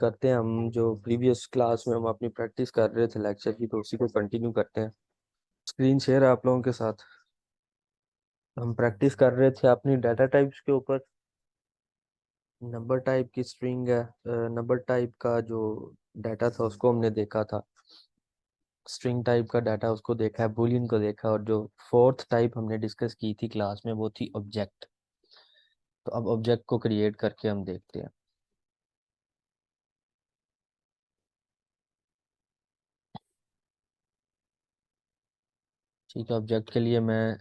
करते हैं हम जो प्रीवियस क्लास में हम अपनी प्रैक्टिस कर रहे थे लेक्चर की, तो उसी को कंटिन्यू करते हैं। स्क्रीन शेयर है आप लोगों के साथ। हम प्रैक्टिस कर रहे थे अपनी डाटा टाइप्स के ऊपर। नंबर टाइप की स्ट्रिंग है। नंबर टाइप का जो डाटा था उसको हमने देखा था। स्ट्रिंग टाइप का डाटा उसको देखा है, बूलियन को देखा, और जो फोर्थ टाइप हमने डिस्कस की थी क्लास में वो थी ऑब्जेक्ट। तो अब ऑब्जेक्ट को क्रिएट करके हम देखते हैं। ठीक है, ऑब्जेक्ट के लिए मैं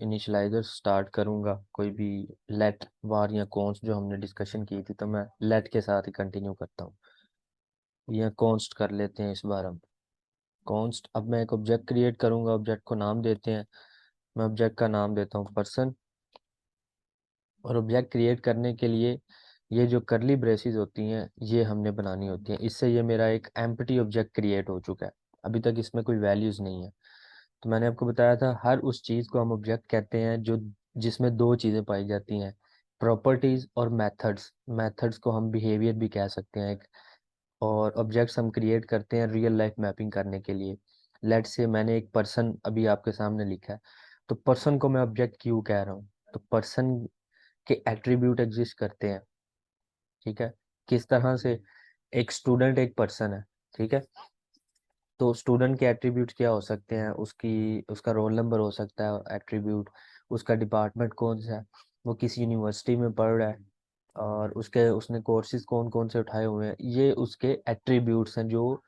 इनिशियलाइजर स्टार्ट करूंगा, कोई भी लेट वार या कॉन्स्ट जो हमने डिस्कशन की थी, तो मैं लेट के साथ ही कंटिन्यू करता हूँ। या कॉन्स्ट कर लेते हैं इस बार हम। कॉन्स्ट, अब मैं एक ऑब्जेक्ट क्रिएट करूंगा, ऑब्जेक्ट को नाम देते हैं। मैं ऑब्जेक्ट का नाम देता हूँ पर्सन। और ऑब्जेक्ट क्रिएट करने के लिए ये जो करली ब्रेसेस होती हैं ये हमने बनानी होती हैं। इससे ये मेरा एक एम्प्टी ऑब्जेक्ट क्रिएट हो चुका है। अभी तक इसमें कोई वैल्यूज़ नहीं है। तो मैंने आपको बताया था हर उस चीज़ को हम ऑब्जेक्ट कहते हैं जो जिसमें दो चीज़ें पाई जाती हैं, प्रॉपर्टीज़ और मेथड्स। मेथड्स को हम बिहेवियर भी कह सकते हैं एक। और ऑब्जेक्ट्स हम क्रिएट करते हैं रियल लाइफ मैपिंग करने के लिए। लेट्स से मैंने एक पर्सन अभी आपके सामने लिखा है, तो पर्सन को मैं ऑब्जेक्ट क्यों कह रहा हूँ? तो पर्सन के एट्रीब्यूट एग्जिस्ट करते हैं। ठीक है, किस तरह से? एक स्टूडेंट एक पर्सन है। ठीक है, तो स्टूडेंट के एट्रीब्यूट क्या हो सकते हैं? उसका रोल नंबर हो सकता है एट्रीब्यूट। उसका डिपार्टमेंट कौन सा है, वो किस यूनिवर्सिटी में पढ़ रहा है, और उसने कोर्सेज कौन कौन से उठाए हुए हैं। ये उसके एट्रीब्यूट्स हैं जो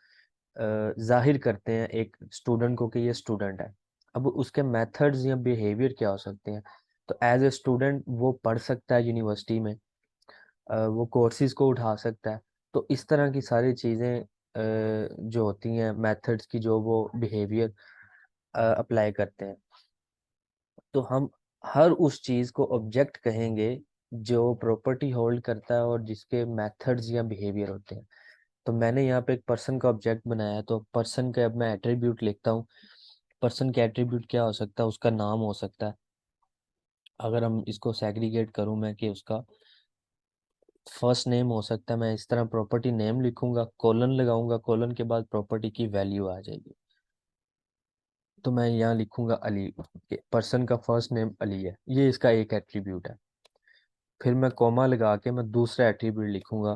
जाहिर करते हैं एक स्टूडेंट को कि ये स्टूडेंट है। अब उसके मेथड्स या बिहेवियर क्या हो सकते हैं? तो एज ए स्टूडेंट वो पढ़ सकता है यूनिवर्सिटी में, वो कोर्सेज को उठा सकता है। तो इस तरह की सारी चीज़ें जो होती हैं मेथड्स की, जो वो बिहेवियर अप्लाई करते हैं। तो हम हर उस चीज़ को ऑब्जेक्ट कहेंगे जो प्रॉपर्टी होल्ड करता है और जिसके मेथड्स या बिहेवियर होते हैं। तो मैंने यहाँ पे एक पर्सन का ऑब्जेक्ट बनाया है, तो पर्सन के अब मैं एट्रीब्यूट लिखता हूँ। पर्सन के एट्रीब्यूट क्या हो सकता है? उसका नाम हो सकता है। अगर हम इसको सेग्रीगेट करूँ मैं, कि उसका फर्स्ट नेम हो सकता है। मैं इस तरह प्रॉपर्टी नेम लिखूंगा, कॉलन लगाऊंगा, कॉलन के बाद प्रॉपर्टी की वैल्यू आ जाएगी। तो मैं यहाँ लिखूंगा अली, पर्सन का फर्स्ट नेम अली है, ये इसका एक एट्रीब्यूट है। फिर मैं कॉमा लगा के मैं दूसरा एट्रीब्यूट लिखूंगा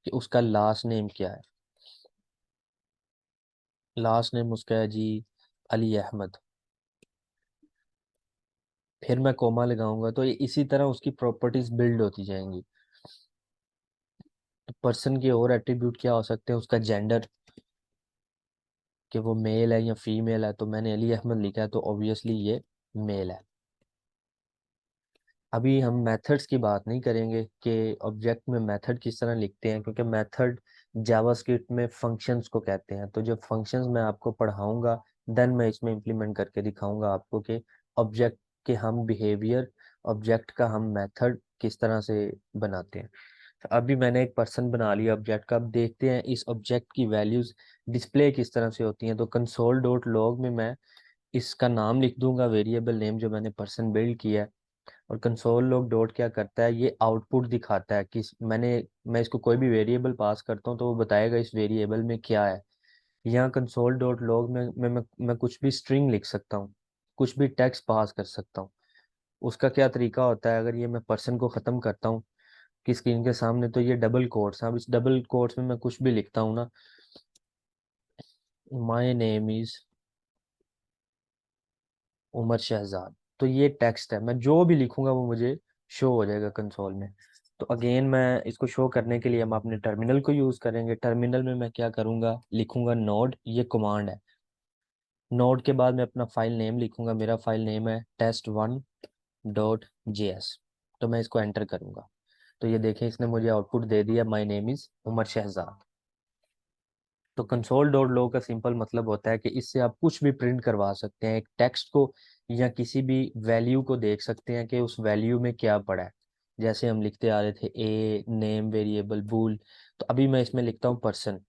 कि उसका लास्ट नेम क्या है। लास्ट नेम उसका है जी अली अहमद। फिर मैं कॉमा लगाऊंगा, तो ये इसी तरह उसकी प्रॉपर्टीज बिल्ड होती जाएंगी। तो पर्सन के और एट्रीब्यूट क्या हो सकते हैं? उसका जेंडर, कि वो मेल है या फीमेल है। तो मैंने अली अहमद लिखा है, तो ऑब्वियसली ये मेल है। अभी हम मेथड्स की बात नहीं करेंगे कि ऑब्जेक्ट में मेथड किस तरह लिखते हैं, क्योंकि मेथड जावास्क्रिप्ट में फंक्शंस को कहते हैं। तो जब फंक्शंस मैं आपको पढ़ाऊंगा, देन मैं इसमें इम्प्लीमेंट करके दिखाऊंगा आपको कि ऑब्जेक्ट के हम बिहेवियर, ऑब्जेक्ट का हम मेथड किस तरह से बनाते हैं। तो अभी मैंने एक पर्सन बना लिया ऑब्जेक्ट का। अब देखते हैं इस ऑब्जेक्ट की वैल्यूज डिस्प्ले किस तरह से होती हैं। तो कंसोल डॉट लॉग में मैं इसका नाम लिख दूंगा, वेरिएबल नेम जो मैंने पर्सन बिल्ड किया है। और कंसोल लॉग डॉट क्या करता है? ये आउटपुट दिखाता है कि मैं इसको कोई भी वेरिएबल पास करता हूँ तो वो बताएगा इस वेरिएबल में क्या है। यहाँ कंसोल डॉट लॉग में मैं कुछ भी स्ट्रिंग लिख सकता हूँ, कुछ भी टेक्स्ट पास कर सकता हूँ। उसका क्या तरीका होता है? अगर ये मैं पर्सन को ख़त्म करता हूँ कि स्क्रीन के सामने, तो ये डबल कोट्स। अब इस डबल कोट्स में मैं कुछ भी लिखता हूँ ना, my name is Umar Shahzad, तो ये टेक्स्ट है। मैं जो भी लिखूंगा वो मुझे शो हो जाएगा कंसोल में। तो अगेन मैं इसको शो करने के लिए हम अपने टर्मिनल को यूज़ करेंगे। टर्मिनल में मैं क्या करूँगा? लिखूंगा नोड, ये कमांड है। नोड के बाद मैं अपना फाइल नेम लिखूंगा। मेरा फाइल नेम है test1.js। तो मैं इसको एंटर करूंगा, तो ये देखें इसने मुझे आउटपुट दे दिया, my name is Umar Shahzad. तो कंसोल डॉट लॉग का सिंपल मतलब होता है कि इससे आप कुछ भी प्रिंट करवा सकते हैं, एक टेक्स्ट को या किसी भी वैल्यू को देख सकते हैं कि उस वैल्यू में क्या पड़ा है। जैसे हम लिखते आ रहे थे ए नेम वेरिएबल बूल, तो अभी मैं इसमें लिखता हूँ पर्सन।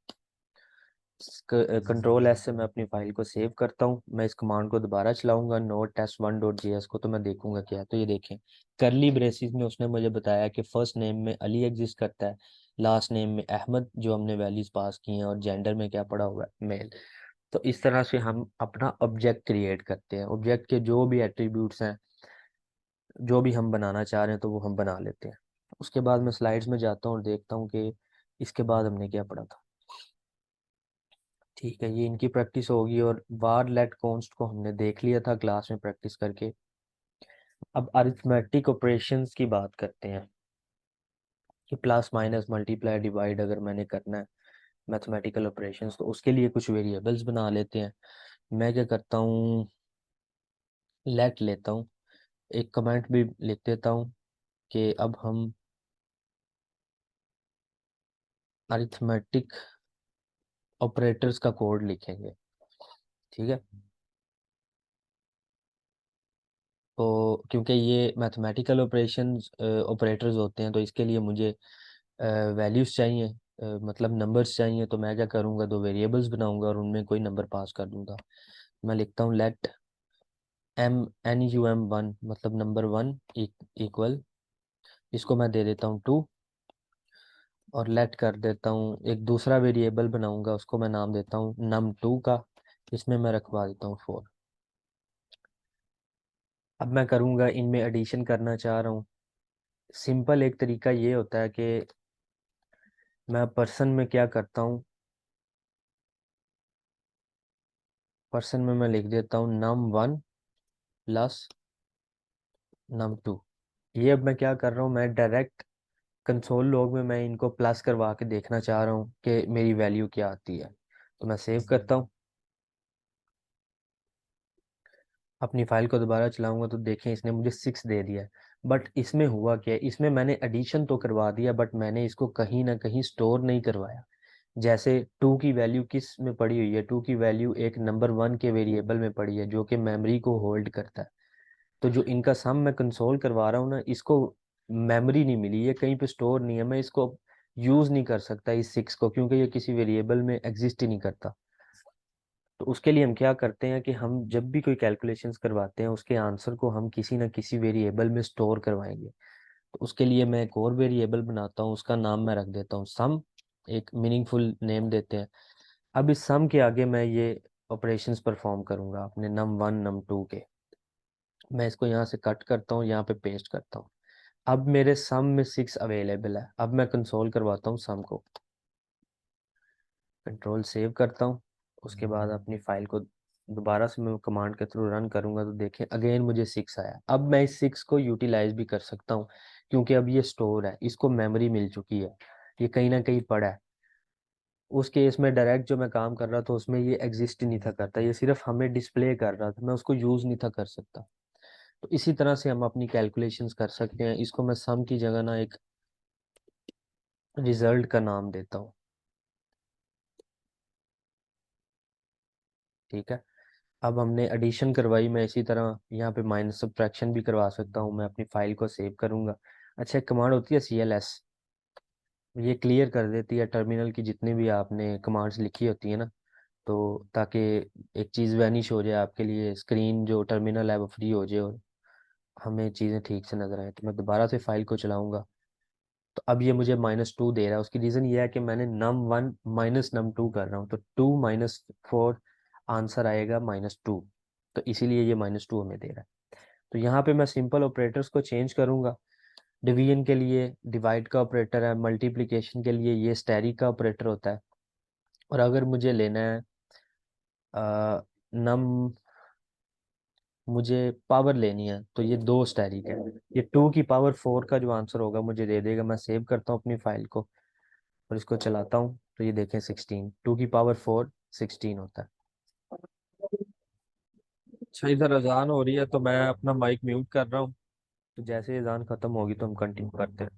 कंट्रोल एस से मैं अपनी फाइल को सेव करता हूँ। मैं इस कमांड को दोबारा चलाऊंगा, note test one dot J S को, तो मैं देखूंगा क्या है। तो ये देखें, करली ब्रेसिस में उसने मुझे बताया कि फर्स्ट नेम में अली एग्जिस्ट करता है, लास्ट नेम में अहमद, जो हमने वैल्यूज पास की हैं, और जेंडर में क्या पड़ा हुआ है, मेल। तो इस तरह से हम अपना ऑब्जेक्ट क्रिएट करते हैं। ऑब्जेक्ट के जो भी एट्रीब्यूट्स हैं, जो भी हम बनाना चाह रहे हैं, तो वो हम बना लेते हैं। उसके बाद मैं स्लाइड्स में जाता हूँ और देखता हूँ कि इसके बाद हमने क्या पढ़ा था। ठीक है, ये इनकी प्रैक्टिस होगी। और वार लेट कॉन्स्ट को हमने देख लिया था क्लास में प्रैक्टिस करके। अब अरिथमेटिक ऑपरेशंस की बात करते हैं कि प्लस माइनस मल्टीप्लाई डिवाइड अगर मैंने करना है मैथमेटिकल ऑपरेशंस, तो उसके लिए कुछ वेरिएबल्स बना लेते हैं। मैं क्या करता हूँ, लेट लेता हूँ, एक कमेंट भी लिख देता हूँ कि अब हम अरिथमेटिक ऑपरेटर्स का कोड लिखेंगे। ठीक है, तो क्योंकि ये मैथमेटिकल ऑपरेशंस ऑपरेटर्स होते हैं, तो इसके लिए मुझे वैल्यूज चाहिए, मतलब नंबर्स चाहिए। तो मैं क्या करूँगा, दो वेरिएबल्स बनाऊंगा और उनमें कोई नंबर पास कर दूंगा। मैं लिखता हूँ let M N U M one, मतलब नंबर वन इक्वल, इसको मैं दे देता हूँ टू। और लेट कर देता हूँ, एक दूसरा वेरिएबल बनाऊंगा, उसको मैं नाम देता हूँ नम टू का, इसमें मैं रखवा देता हूँ फोर। अब मैं करूँगा, इनमें एडिशन करना चाह रहा हूँ। सिंपल एक तरीका ये होता है कि मैं पर्सन में क्या करता हूँ, पर्सन में मैं लिख देता हूँ num one plus num two. ये अब मैं क्या कर रहा हूँ, मैं डायरेक्ट कंसोल लॉग में मैं इनको प्लस करवा के देखना चाह रहा हूँ कि मेरी वैल्यू क्या आती है। तो मैं सेव करता हूँ, अपनी फाइल को दोबारा चलाऊंगा, तो देखें इसने मुझे सिक्स दे दिया है। बट इसमें हुआ क्या है, इसमें मैंने एडिशन तो करवा दिया, बट मैंने इसको कहीं ना कहीं स्टोर नहीं करवाया। जैसे टू की वैल्यू किस में पड़ी हुई है, टू की वैल्यू एक नंबर वन के वेरिएबल में पड़ी है, जो कि मेमोरी को होल्ड करता है। तो जो इनका सम मैं कंसोल करवा रहा हूँ ना, इसको मेमोरी नहीं मिली, ये कहीं पे स्टोर नहीं है, मैं इसको यूज नहीं कर सकता इस सिक्स को, क्योंकि ये किसी वेरिएबल में एग्जिस्ट ही नहीं करता। तो उसके लिए हम क्या करते हैं कि हम जब भी कोई कैलकुलेशंस करवाते हैं, उसके आंसर को हम किसी ना किसी वेरिएबल में स्टोर करवाएंगे। तो उसके लिए मैं एक और वेरिएबल बनाता हूँ, उसका नाम मैं रख देता हूँ सम, एक मीनिंगफुल नेम देते हैं। अब इस सम के आगे मैं ये ऑपरेशंस परफॉर्म करूंगा अपने नम वन नम टू के। मैं इसको यहाँ से कट करता हूँ, यहाँ पे पेस्ट करता हूँ। अब मेरे सम में सिक्स अवेलेबल है। अब मैं कंसोल करवाता हूँ सम को, कंट्रोल सेव करता हूँ। उसके बाद अपनी फाइल को दोबारा से मैं कमांड के थ्रू रन करूंगा, तो देखें अगेन मुझे सिक्स आया। अब मैं इस सिक्स को यूटिलाइज भी कर सकता हूँ, क्योंकि अब ये स्टोर है, इसको मेमोरी मिल चुकी है, ये कहीं ना कहीं पड़ा है। उस केस में डायरेक्ट जो मैं काम कर रहा था उसमें ये एग्जिस्ट ही नहीं था करता, ये सिर्फ हमें डिस्प्ले कर रहा था, मैं उसको यूज नहीं था कर सकता। तो इसी तरह से हम अपनी कैलकुलेशंस कर सकते हैं। इसको मैं सम की जगह ना एक रिजल्ट का नाम देता हूँ। ठीक है, अब हमने एडिशन करवाई, मैं इसी तरह यहाँ पे माइनस सब्ट्रैक्शन भी करवा सकता हूँ। मैं अपनी फाइल को सेव करूंगा। अच्छा, एक कमांड होती है CLS, ये क्लियर कर देती है टर्मिनल की जितनी भी आपने कमांड्स लिखी होती है ना, तो ताकि एक चीज़ वैनिश हो जाए, आपके लिए स्क्रीन जो टर्मिनल है वो फ्री हो जाए और हमें चीज़ें ठीक से नजर आए। तो मैं दोबारा से फाइल को चलाऊंगा, तो अब ये मुझे माइनस टू दे रहा है। उसकी रीज़न ये है कि मैंने num one minus num two कर रहा हूँ, तो टू माइनस फोर आंसर आएगा माइनस टू, तो इसीलिए ये माइनस टू हमें दे रहा है। तो यहाँ पे मैं सिंपल ऑपरेटर्स को चेंज करूंगा। डिवीजन के लिए डिवाइड का ऑपरेटर है, मल्टीप्लिकेशन के लिए ये स्टैरी का ऑपरेटर होता है। और अगर मुझे लेना है नम, मुझे पावर लेनी है, तो ये दो स्टैरिक है। ये टू की पावर फोर का जो आंसर होगा मुझे दे देगा। मैं सेव करता हूँ अपनी फाइल को और इसको चलाता हूँ, तो ये देखें 16, टू की पावर फोर 16 होता है। अच्छा, इधर अजान हो रही है, तो मैं अपना माइक म्यूट कर रहा हूँ। तो जैसे अजान खत्म होगी तो हम कंटिन्यू करते हैं।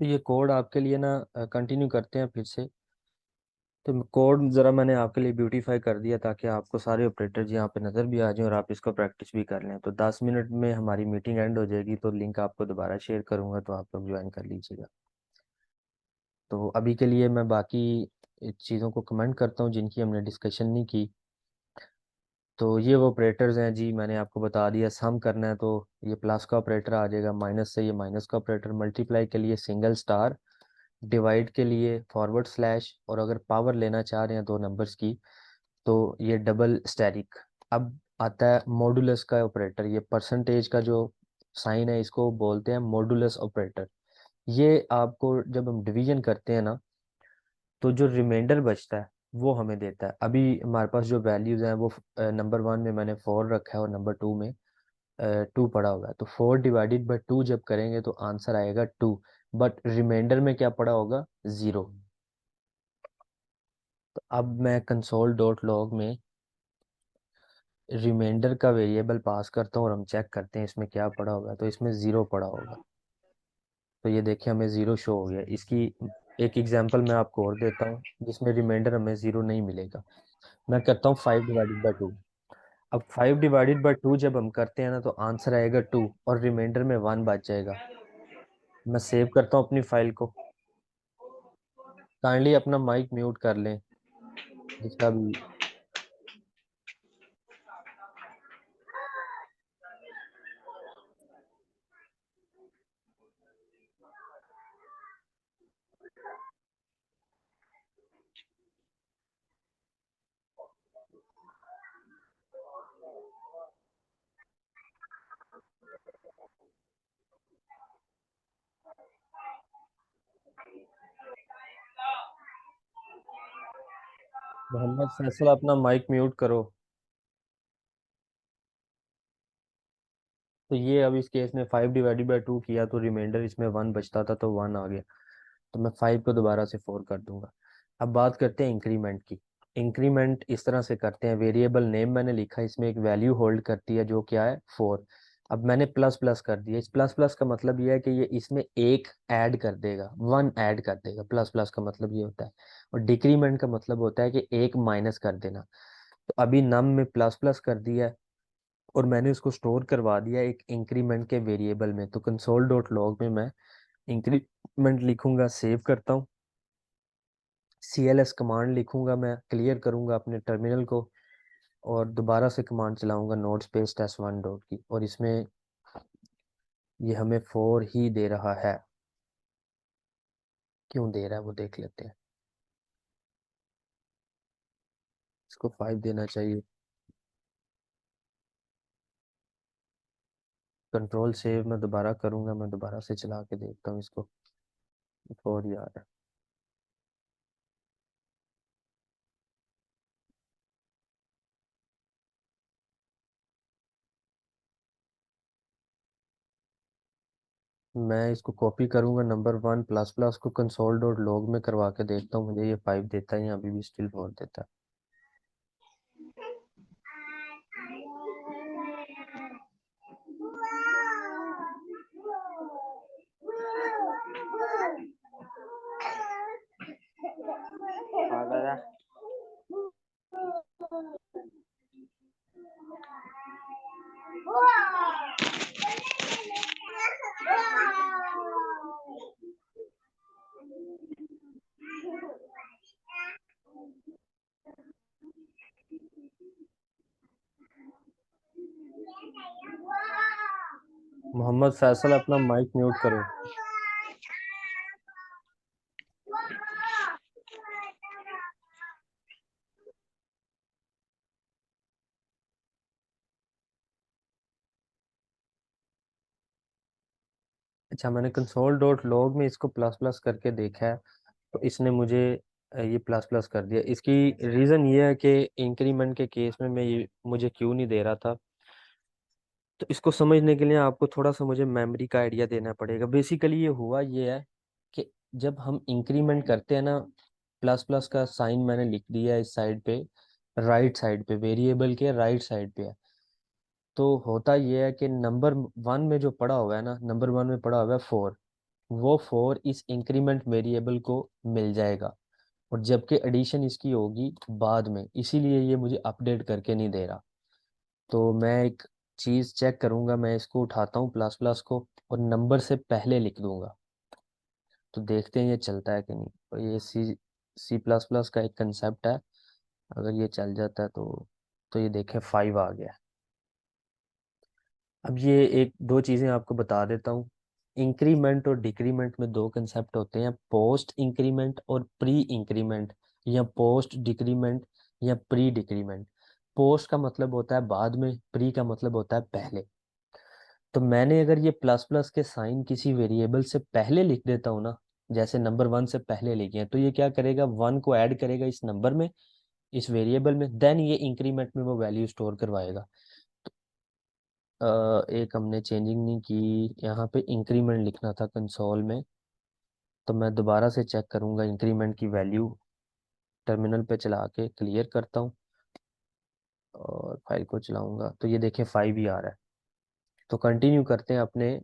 तो ये कोड आपके लिए ना कंटिन्यू करते हैं फिर से। तो कोड ज़रा मैंने आपके लिए ब्यूटीफाई कर दिया ताकि आपको सारे ऑपरेटर्स यहाँ पे नज़र भी आ जाएं और आप इसको प्रैक्टिस भी कर लें। तो 10 मिनट में हमारी मीटिंग एंड हो जाएगी, तो लिंक आपको दोबारा शेयर करूँगा, तो आप लोग ज्वाइन कर लीजिएगा। तो अभी के लिए मैं बाकी चीज़ों को कमेंट करता हूँ जिनकी हमने डिस्कशन नहीं की। तो ये वो ऑपरेटर्स हैं जी, मैंने आपको बता दिया। सम करना है तो ये प्लस का ऑपरेटर आ जाएगा, माइनस से ये माइनस का ऑपरेटर, मल्टीप्लाई के लिए सिंगल स्टार, डिवाइड के लिए फॉरवर्ड स्लैश, और अगर पावर लेना चाह रहे हैं दो नंबर्स की तो ये डबल स्टैरिक। अब आता है मॉडुलस का ऑपरेटर। ये परसेंटेज का जो साइन है इसको बोलते हैं मॉडुलस ऑपरेटर। ये आपको जब हम डिवीजन करते हैं ना, तो जो रिमाइंडर बचता है वो हमें देता है। अभी हमारे पास जो वैल्यूज हैं वो नंबर 1 में मैंने 4 रखा है और नंबर 2 में 2 पड़ा हुआ है। तो 4/2 जब करेंगे तो आंसर आएगा 2, बट रिमाइंडर में क्या पड़ा होगा? 0। तो अब मैं कंसोल डॉट लॉग में रिमाइंडर का वेरिएबल पास करता हूँ और हम चेक करते हैं इसमें क्या पड़ा होगा। तो इसमें 0 पड़ा होगा। तो ये देखिए हमें 0 शो हो गया। इसकी एक एग्जांपल मैं आपको और देता हूँ जिसमें रिमाइंडर हमें 0 नहीं मिलेगा। मैं करता हूँ 5/2। अब 5/2 जब हम करते हैं ना तो आंसर आएगा 2 और रिमाइंडर में 1 बच जाएगा। मैं सेव करता हूँ अपनी फाइल को। काइंडली अपना माइक म्यूट कर लें जिसका भी। मोहम्मद फैसल अपना माइक म्यूट करो। तो ये अब इस केस में 5/2 किया तो रिमाइंडर इसमें 1 बचता था तो 1 आ गया। तो मैं 5 को दोबारा से 4 कर दूंगा। अब बात करते हैं इंक्रीमेंट की। इंक्रीमेंट इस तरह से करते हैं, वेरिएबल नेम मैंने लिखा, इसमें एक वैल्यू होल्ड करती है जो क्या है 4। अब मैंने प्लस प्लस कर दिया। इस प्लस प्लस का मतलब ये है कि ये इसमें एक ऐड कर देगा, 1 ऐड कर देगा। प्लस प्लस का मतलब ये होता है। और डिक्रीमेंट का मतलब होता है कि एक माइनस कर देना। तो अभी नम में प्लस प्लस कर दिया है और मैंने उसको स्टोर करवा दिया एक इंक्रीमेंट के वेरिएबल में। तो कंसोल डॉट लॉग में मैं इंक्रीमेंट लिखूंगा, सेव करता हूँ। CLS कमांड लिखूंगा, मैं क्लियर करूंगा अपने टर्मिनल को और दोबारा से कमांड चलाऊंगा नोट स्पेस test1 डॉट की, और इसमें ये हमें 4 ही दे रहा है। क्यों दे रहा है वो देख लेते हैं। इसको 5 देना चाहिए। कंट्रोल सेव मैं दोबारा करूंगा, मैं दोबारा से चला के देखता हूँ इसको। 4 यार। मैं इसको कॉपी करूंगा नंबर 1 प्लस प्लस को कंसोल डॉट लॉग में करवा के देखता हूँ मुझे ये 5 देता है या अभी भी स्टिल 4 देता है। हाँ दादा। मोहम्मद फैसल अपना माइक म्यूट करो। अच्छा, मैंने कंसोल डॉट लॉग में इसको प्लस प्लस करके देखा है तो इसने मुझे ये प्लस प्लस कर दिया। इसकी रीज़न ये है कि इंक्रीमेंट के केस में मैं ये मुझे क्यों नहीं दे रहा था। तो इसको समझने के लिए आपको थोड़ा सा मुझे मेमोरी का आइडिया देना पड़ेगा। बेसिकली ये हुआ ये है कि जब हम इंक्रीमेंट करते हैं ना, प्लस प्लस का साइन मैंने लिख दिया है इस साइड पे, राइट साइड पे, वेरिएबल के राइट साइड पे है। तो होता ये है कि नंबर 1 में जो पड़ा हुआ है ना, नंबर 1 में पड़ा हुआ है 4। वो 4 इस इंक्रीमेंट वेरिएबल को मिल जाएगा, और जबकि एडिशन इसकी होगी बाद में, इसीलिए ये मुझे अपडेट करके नहीं दे रहा। तो मैं एक चीज़ चेक करूंगा, मैं इसको उठाता हूँ प्लस प्लस को और नंबर से पहले लिख दूंगा, तो देखते हैं ये चलता है कि नहीं। और ये सी प्लस प्लस का एक कंसेप्ट है, अगर ये चल जाता है तो ये देखें 5 आ गया। अब ये एक दो चीज़ें आपको बता देता हूँ। इंक्रीमेंट और डिक्रीमेंट में दो कंसेप्ट होते हैं, पोस्ट इंक्रीमेंट और प्री इंक्रीमेंट, या पोस्ट डिक्रीमेंट या प्री डिक्रीमेंट। पोस्ट का मतलब होता है बाद में, प्री का मतलब होता है पहले। तो मैंने अगर ये प्लस प्लस के साइन किसी वेरिएबल से पहले लिख देता हूँ ना, जैसे नंबर 1 से पहले लिखे हैं, तो ये क्या करेगा, 1 को ऐड करेगा इस नंबर में, इस वेरिएबल में, देन ये इंक्रीमेंट में वो वैल्यू स्टोर करवाएगा। एक हमने चेंजिंग नहीं की, यहाँ पे इंक्रीमेंट लिखना था कंसोल में, तो मैं दोबारा से चेक करूँगा इंक्रीमेंट की वैल्यू, टर्मिनल पे चला के क्लियर करता हूँ और फाइल को चलाऊंगा, तो ये देखें 5 ही आ रहा है। तो कंटिन्यू करते हैं अपने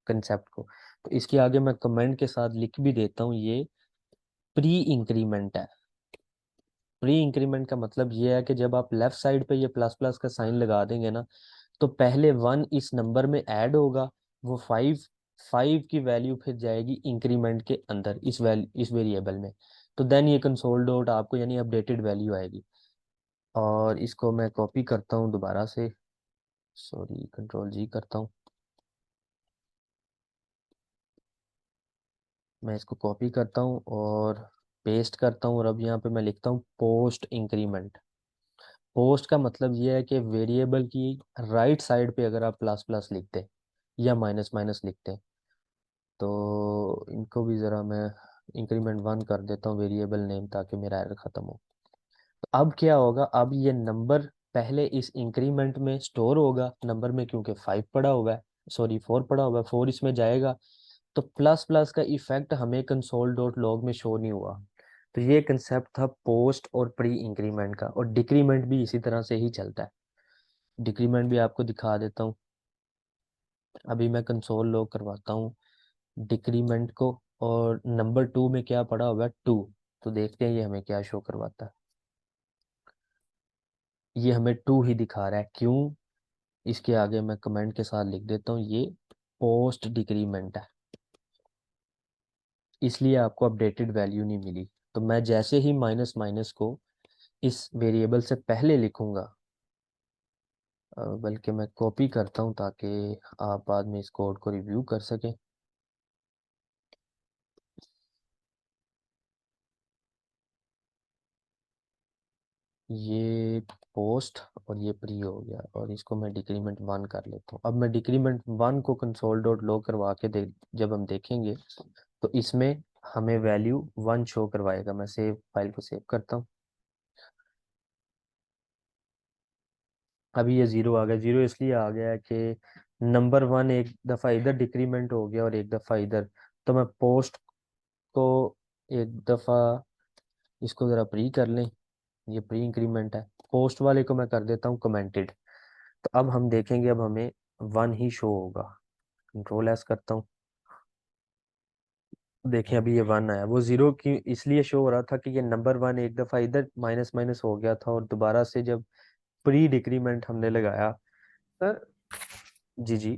कंसेप्ट को। तो इसके आगे मैं कमेंट के साथ लिख भी देता हूँ, ये प्री इंक्रीमेंट है। प्री इंक्रीमेंट का मतलब ये है कि जब आप लेफ्ट साइड पे ये प्लस प्लस का साइन लगा देंगे ना, तो पहले 1 इस नंबर में ऐड होगा, वो 5 की वैल्यू फिर जाएगी इंक्रीमेंट के अंदर, इस वेरिएबल में। तो देन ये कंसोल डॉट आपको यानी अपडेटेड वैल्यू आएगी। और इसको मैं कॉपी करता हूँ दोबारा से, सॉरी कंट्रोल जी करता हूँ, मैं इसको कॉपी करता हूँ और पेस्ट करता हूँ, और अब यहाँ पे मैं लिखता हूँ पोस्ट इंक्रीमेंट। पोस्ट का मतलब ये है कि वेरिएबल की राइट साइड पे अगर आप प्लस प्लस लिखते या माइनस माइनस लिखते, तो इनको भी ज़रा मैं इंक्रीमेंट 1 कर देता हूँ वेरिएबल नेम, ताकि मेरा एरर ख़त्म हो। तो अब क्या होगा, अब ये नंबर पहले इस इंक्रीमेंट में स्टोर होगा नंबर में, क्योंकि 5 पड़ा हुआ है, सॉरी 4 पड़ा हुआ है, 4 इसमें जाएगा। तो प्लस प्लस का इफेक्ट हमें कंसोल डॉट लॉग में शो नहीं हुआ। तो ये कंसेप्ट था पोस्ट और प्री इंक्रीमेंट का, और डिक्रीमेंट भी इसी तरह से ही चलता है। डिक्रीमेंट भी आपको दिखा देता हूँ, अभी मैं कंसोल लॉग करवाता हूँ डिक्रीमेंट को, और नंबर 2 में क्या पड़ा हुआ है, 2। तो देखते हैं ये हमें क्या शो करवाता है। ये हमें 2 ही दिखा रहा है, क्यों? इसके आगे मैं कमेंट के साथ लिख देता हूँ, ये पोस्ट डिक्रीमेंट है, इसलिए आपको अपडेटेड वैल्यू नहीं मिली। तो मैं जैसे ही माइनस माइनस को इस वेरिएबल से पहले लिखूंगा, बल्कि मैं कॉपी करता हूँ ताकि आप बाद में इस कोड को रिव्यू कर सकें। ये पोस्ट और ये प्री हो गया, और इसको मैं डिक्रीमेंट 1 कर लेता हूँ। अब मैं डिक्रीमेंट 1 को कंसोल डॉट लॉग करवा के जब हम देखेंगे, तो इसमें हमें वैल्यू 1 शो करवाएगा। मैं फाइल को सेव करता हूँ। अभी ये 0 आ गया। 0 इसलिए आ गया है कि नंबर 1 एक दफ़ा इधर डिक्रीमेंट हो गया और एक दफ़ा इधर। तो मैं पोस्ट को एक दफ़ा, इसको ज़रा प्री कर लें, ये प्री इंक्रीमेंट है। पोस्ट वाले को मैं कर देता हूँ कमेंटेड। तो अब हम देखेंगे, अब हमें 1 ही शो होगा। कंट्रोल एस करता हूँ, देखें अभी ये 1 आया। वो 0 की इसलिए शो हो रहा था कि ये नंबर 1 एक दफ़ा इधर माइनस माइनस हो गया था, और दोबारा से जब प्री डिक्रीमेंट हमने लगाया। सर जी जी।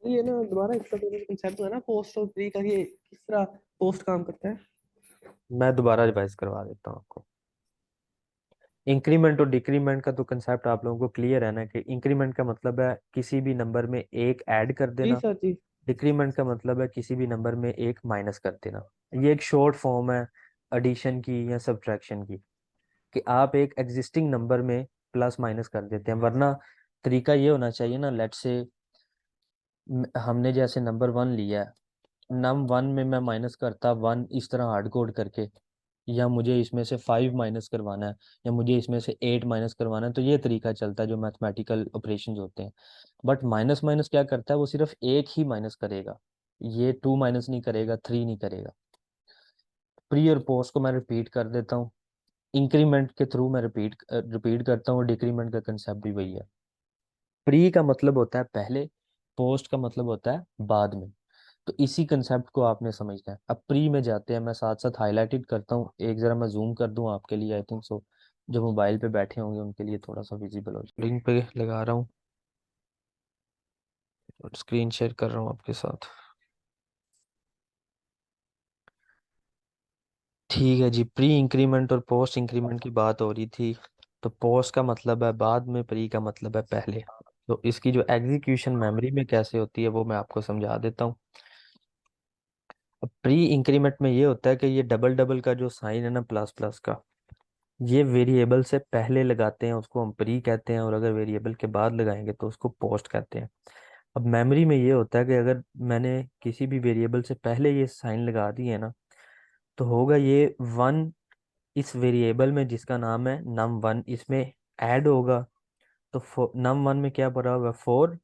ये ना दोबारा इसका जो कंसेप्ट है ना पोस्ट और प्री का, ये किस तरह पोस्ट काम करता है? मैं दोबारा रिवाइज करवा देता हूँ आपको। इंक्रीमेंट और डिक्रीमेंट का तो कंसेप्ट आप लोगों को क्लियर है ना, कि इंक्रीमेंट का मतलब है किसी भी नंबर में एक ऐड कर जी देना, सर जी। डिक्रीमेंट का मतलब है किसी भी नंबर में एक माइनस कर देना। ये एक शॉर्ट फॉर्म है एडिशन की या सब्ट्रैक्शन की, कि आप एक एग्जिस्टिंग नंबर में प्लस माइनस कर देते हैं। वरना तरीका ये होना चाहिए ना, लेट से हमने जैसे नंबर 1 लिया है, नम 1 में मैं माइनस करता 1 इस तरह हार्ड कोड करके, या मुझे इसमें से 5 माइनस करवाना है, या मुझे इसमें से 8 माइनस करवाना है, तो ये तरीका चलता है जो मैथमेटिकल ऑपरेशंस होते हैं। बट माइनस माइनस क्या करता है, वो सिर्फ एक ही माइनस करेगा, ये 2 माइनस नहीं करेगा, 3 नहीं करेगा। प्री और पोस्ट को मैं रिपीट कर देता हूँ, इंक्रीमेंट के थ्रू मैं रिपीट रिपीट करता हूँ, डिक्रीमेंट का कंसेप्ट भी वही है। प्री का मतलब होता है पहले, पोस्ट का मतलब होता है बाद में। तो इसी कंसेप्ट को आपने समझना है। अब प्री में जाते हैं, मैं साथ साथ हाईलाइटेड करता हूँ, एक ज़रा मैं जूम कर दूँ आपके लिए, आई थिंक सो जो मोबाइल पे बैठे होंगे उनके लिए थोड़ा सा विजिबल हो। स्क्रीन पे लगा रहा हूँ और स्क्रीन शेयर कर रहा हूँ आपके साथ। ठीक है जी, प्री इंक्रीमेंट और पोस्ट इंक्रीमेंट की बात हो रही थी। तो पोस्ट का मतलब है बाद में, प्री का मतलब है पहले। तो इसकी जो एग्जीक्यूशन मेमोरी में कैसे होती है वो मैं आपको समझा देता हूँ। अब प्री इंक्रीमेंट में ये होता है कि ये डबल डबल का जो साइन है ना, प्लस प्लस का, ये वेरिएबल से पहले लगाते हैं, उसको हम प्री कहते हैं, और अगर वेरिएबल के बाद लगाएंगे तो उसको पोस्ट कहते हैं। अब मेमोरी में ये होता है कि अगर मैंने किसी भी वेरिएबल से पहले ये साइन लगा दिए है ना, तो होगा ये वन इस वेरिएबल में जिसका नाम है num1, इसमें ऐड होगा। तो num1 में क्या पड़ा होगा, 4,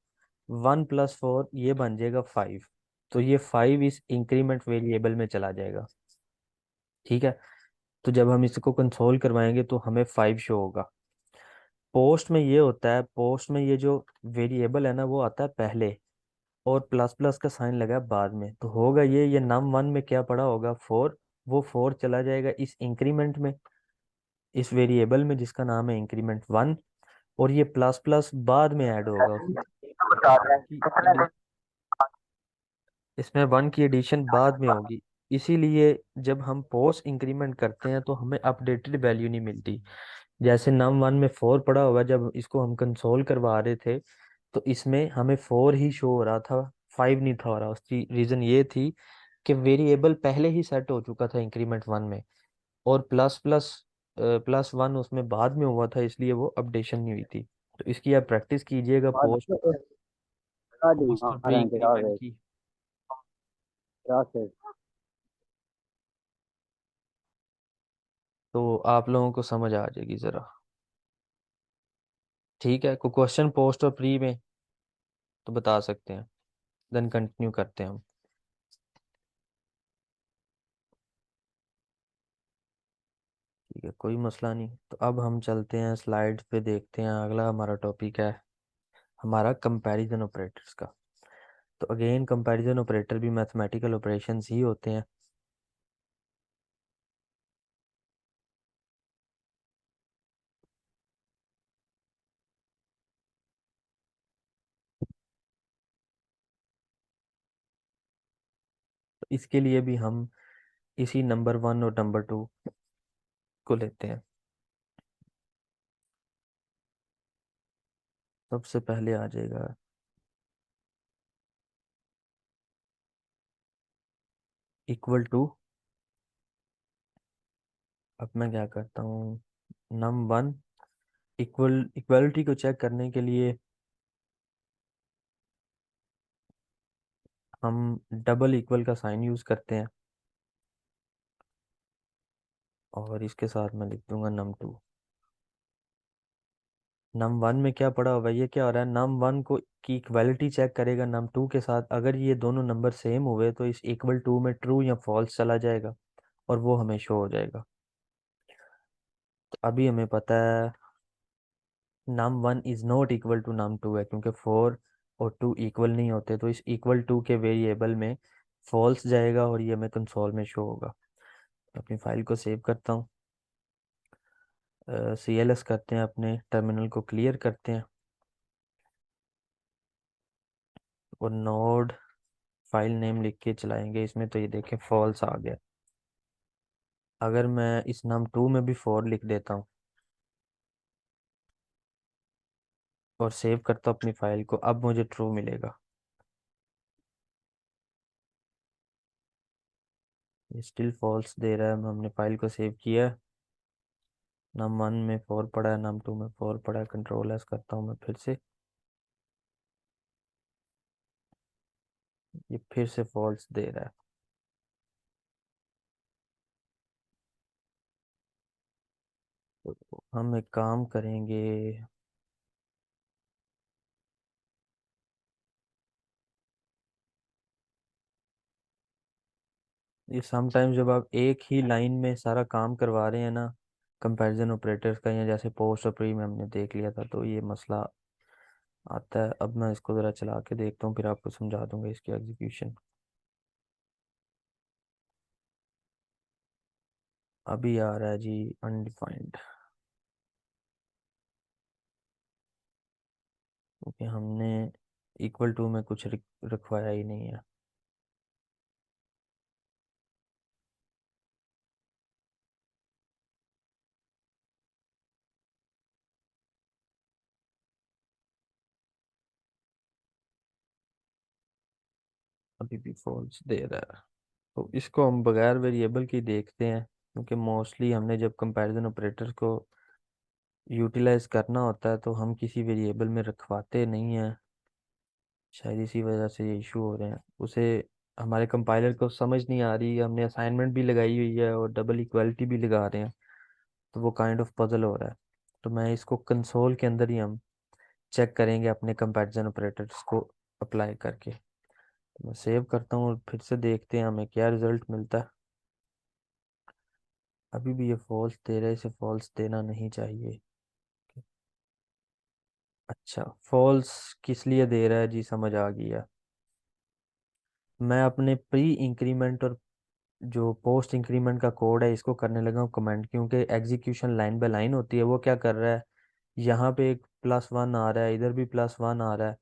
1 + 4 ये बन जाएगा 5। तो ये 5 इस इंक्रीमेंट वेरिएबल में चला जाएगा। ठीक है, तो जब हम इसको कंसोल करवाएंगे तो हमें 5 शो होगा। पोस्ट में ये होता है, पोस्ट में ये जो वेरिएबल है ना वो आता है पहले, और प्लस प्लस का साइन लगा है बाद में। तो होगा ये num1 में क्या पड़ा होगा, 4, वो 4 चला जाएगा इस इंक्रीमेंट में, इस वेरिएबल में जिसका नाम है इंक्रीमेंट 1, और ये प्लस प्लस बाद में ऐड होगा उसमें। इसमें वन की इसमें 1 की एडिशन बाद में होगी। इसीलिए जब हम पोस्ट इंक्रीमेंट करते हैं तो हमें अपडेटेड वैल्यू नहीं मिलती। जैसे num1 में 4 पड़ा हुआ, जब इसको हम कंसोल करवा रहे थे तो इसमें हमें 4 ही शो हो रहा था, 5 नहीं था हो रहा। उसकी रीजन ये थी कि वेरिएबल पहले ही सेट हो चुका था इंक्रीमेंट 1 में, और +++1 उसमें बाद में हुआ था, इसलिए वो अपडेशन नहीं हुई थी। तो इसकी आप प्रैक्टिस कीजिएगा पोस्ट पोस्ट और प्री इंक्रीमेंट की। तो आप लोगों को समझ आ जाएगी ज़रा। ठीक है, कोई क्वेश्चन पोस्ट और प्री में तो बता सकते हैं, देन कंटिन्यू करते हैं हम। ठीक है, कोई मसला नहीं। तो अब हम चलते हैं स्लाइड पे, देखते हैं अगला हमारा टॉपिक है हमारा कंपैरिजन ऑपरेटर्स का। तो अगेन कंपैरिजन ऑपरेटर भी मैथमेटिकल ऑपरेशंस ही होते हैं। तो इसके लिए भी हम इसी नंबर 1 और नंबर 2 को लेते हैं। सबसे पहले आ जाएगा इक्वल टू। अब मैं क्या करता हूँ, num1 इक्वलिटी को चेक करने के लिए हम डबल इक्वल का साइन यूज करते हैं, और इसके साथ मैं लिख दूंगा num2। num1 में क्या पड़ा हुआ है, ये क्या हो रहा है, num1 को की इक्वालिटी चेक करेगा num2 के साथ। अगर ये दोनों नंबर सेम हुए तो इस इक्वल टू में ट्रू या फॉल्स चला जाएगा, और वो हमें शो हो जाएगा। तो अभी हमें पता है num1 is not equal to num2 है, क्योंकि 4 और 2 इक्वल नहीं होते। तो इस इक्वल टू के वेरिएबल में फॉल्स जाएगा, और ये हमें कंसोल में शो होगा। अपनी फाइल को सेव करता हूँ, CLS करते हैं, अपने टर्मिनल को क्लियर करते हैं, और नोड फाइल नेम लिख के चलाएंगे इसमें। तो ये देखें फॉल्स आ गया। अगर मैं इस num2 में भी 4 लिख देता हूँ और सेव करता हूँ अपनी फाइल को, अब मुझे ट्रू मिलेगा। ये स्टिल फॉल्स दे रहा है। हमने फाइल को सेव किया है, num1 में 4 पड़ा है, num2 में 4 पड़ा है। कंट्रोल S करता हूँ मैं फिर से, ये फिर से फॉल्स दे रहा है। तो हम एक काम करेंगे, ये समटाइम जब आप एक ही लाइन में सारा काम करवा रहे हैं ना कंपैरिजन ऑपरेटर्स का, या जैसे पोस्ट और प्री में हमने देख लिया था, तो ये मसला आता है। अब मैं इसको ज़रा चला के देखता हूँ, फिर आपको समझा दूंगा इसकी एग्जीक्यूशन। अभी आ रहा है जी अनडिफाइंड, क्योंकि हमने इक्वल टू में कुछ रखवाया ही नहीं है। अभी भी फॉल्स दे रहा है, तो इसको हम बगैर वेरिएबल की देखते हैं, क्योंकि मोस्टली हमने जब कंपैरिजन ऑपरेटर को यूटिलाइज करना होता है तो हम किसी वेरिएबल में रखवाते नहीं हैं। शायद इसी वजह से ये इशू हो रहे हैं। उसे हमारे कंपाइलर को समझ नहीं आ रही, हमने असाइनमेंट भी लगाई हुई है और डबल इक्वलिटी भी लगा रहे हैं, तो वो काइंड ऑफ पजल हो रहा है। तो मैं इसको कंसोल के अंदर ही हम चेक करेंगे अपने कंपैरिजन ऑपरेटर्स को अप्लाई करके। तो मैं सेव करता हूँ और फिर से देखते हैं हमें क्या रिजल्ट मिलता है। अभी भी ये फॉल्स दे रहा है, इसे फॉल्स देना नहीं चाहिए। अच्छा, फॉल्स किस लिए दे रहा है जी, समझ आ गया। मैं अपने प्री इंक्रीमेंट और जो पोस्ट इंक्रीमेंट का कोड है इसको करने लगा हूँ कमेंट, क्योंकि एग्जीक्यूशन लाइन बाय लाइन होती है। वो क्या कर रहा है, यहाँ पे एक +1 आ रहा है, इधर भी +1 आ रहा है,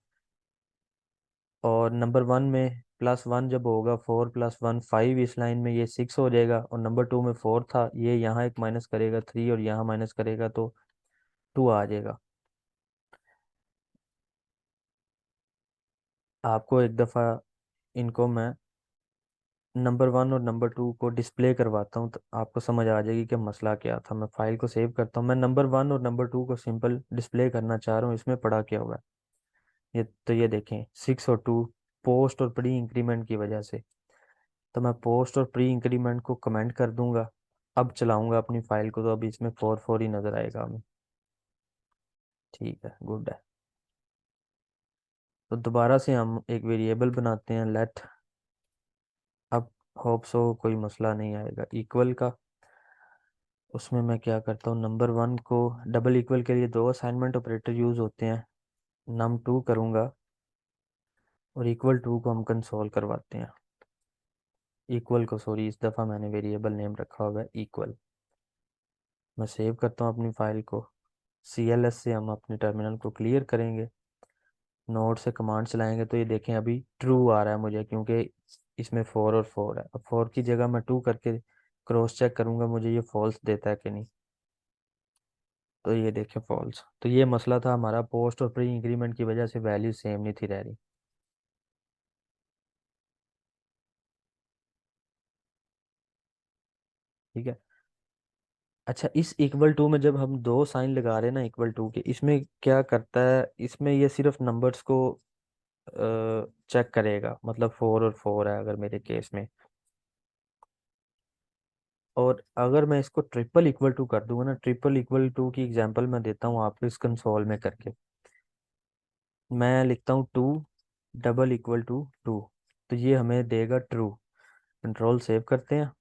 और नंबर 1 में +1 जब होगा, 4 + 1 5, इस लाइन में ये 6 हो जाएगा, और नंबर 2 में 4 था, ये यहाँ एक माइनस करेगा 3 और यहाँ माइनस करेगा तो 2 आ जाएगा। आपको एक दफ़ा इनको मैं नंबर 1 और नंबर 2 को डिस्प्ले करवाता हूँ, तो आपको समझ आ जाएगी कि मसला क्या था। मैं फाइल को सेव करता हूँ, मैं नंबर 1 और नंबर 2 को सिंपल डिस्प्ले करना चाह रहा हूँ, इसमें पड़ा क्या हुआ है। ये तो ये देखें 6 और 2 पोस्ट और प्री इंक्रीमेंट की वजह से। तो मैं पोस्ट और प्री इंक्रीमेंट को कमेंट कर दूंगा। अब चलाऊंगा अपनी फाइल को, तो अभी इसमें 4 4 ही नजर आएगा हमें। ठीक है, गुड है। तो दोबारा से हम एक वेरिएबल बनाते हैं लेट। अब होप सो कोई मसला नहीं आएगा इक्वल का। उसमें मैं क्या करता हूँ, नंबर 1 को डबल इक्वल के लिए 2 असाइनमेंट ऑपरेटर यूज होते हैं, num2 करूंगा, और इक्वल टू को हम कंसोल करवाते हैं। इक्वल को, सॉरी, इस दफ़ा मैंने वेरिएबल नेम रखा हुआ है इक्वल। मैं सेव करता हूँ अपनी फाइल को। CLS से हम अपने टर्मिनल को क्लियर करेंगे, नोड से कमांड चलाएंगे, तो ये देखें अभी ट्रू आ रहा है मुझे, क्योंकि इसमें 4 और 4 है। अब 4 की जगह मैं 2 करके क्रॉस चेक करूंगा मुझे ये फॉल्स देता है कि नहीं। तो ये देखें फॉल्स। तो ये मसला था हमारा, पोस्ट और प्री इंक्रीमेंट की वजह से वैल्यू सेम नहीं थी रह रही। ठीक है। अच्छा, इस इक्वल टू में जब हम 2 साइन लगा रहे हैं ना इक्वल टू के, इसमें क्या करता है, इसमें ये सिर्फ नंबर्स को चेक करेगा, मतलब 4 और 4 है अगर मेरे केस में। और अगर मैं इसको ट्रिपल इक्वल टू कर दूंगा ना, ट्रिपल इक्वल टू की एग्जांपल मैं देता हूँ आपको इस कंसोल में करके। मैं लिखता हूँ 2 डबल इक्वल टू 2, तो ये हमें देगा ट्रू। कंट्रोल सेव करते हैं,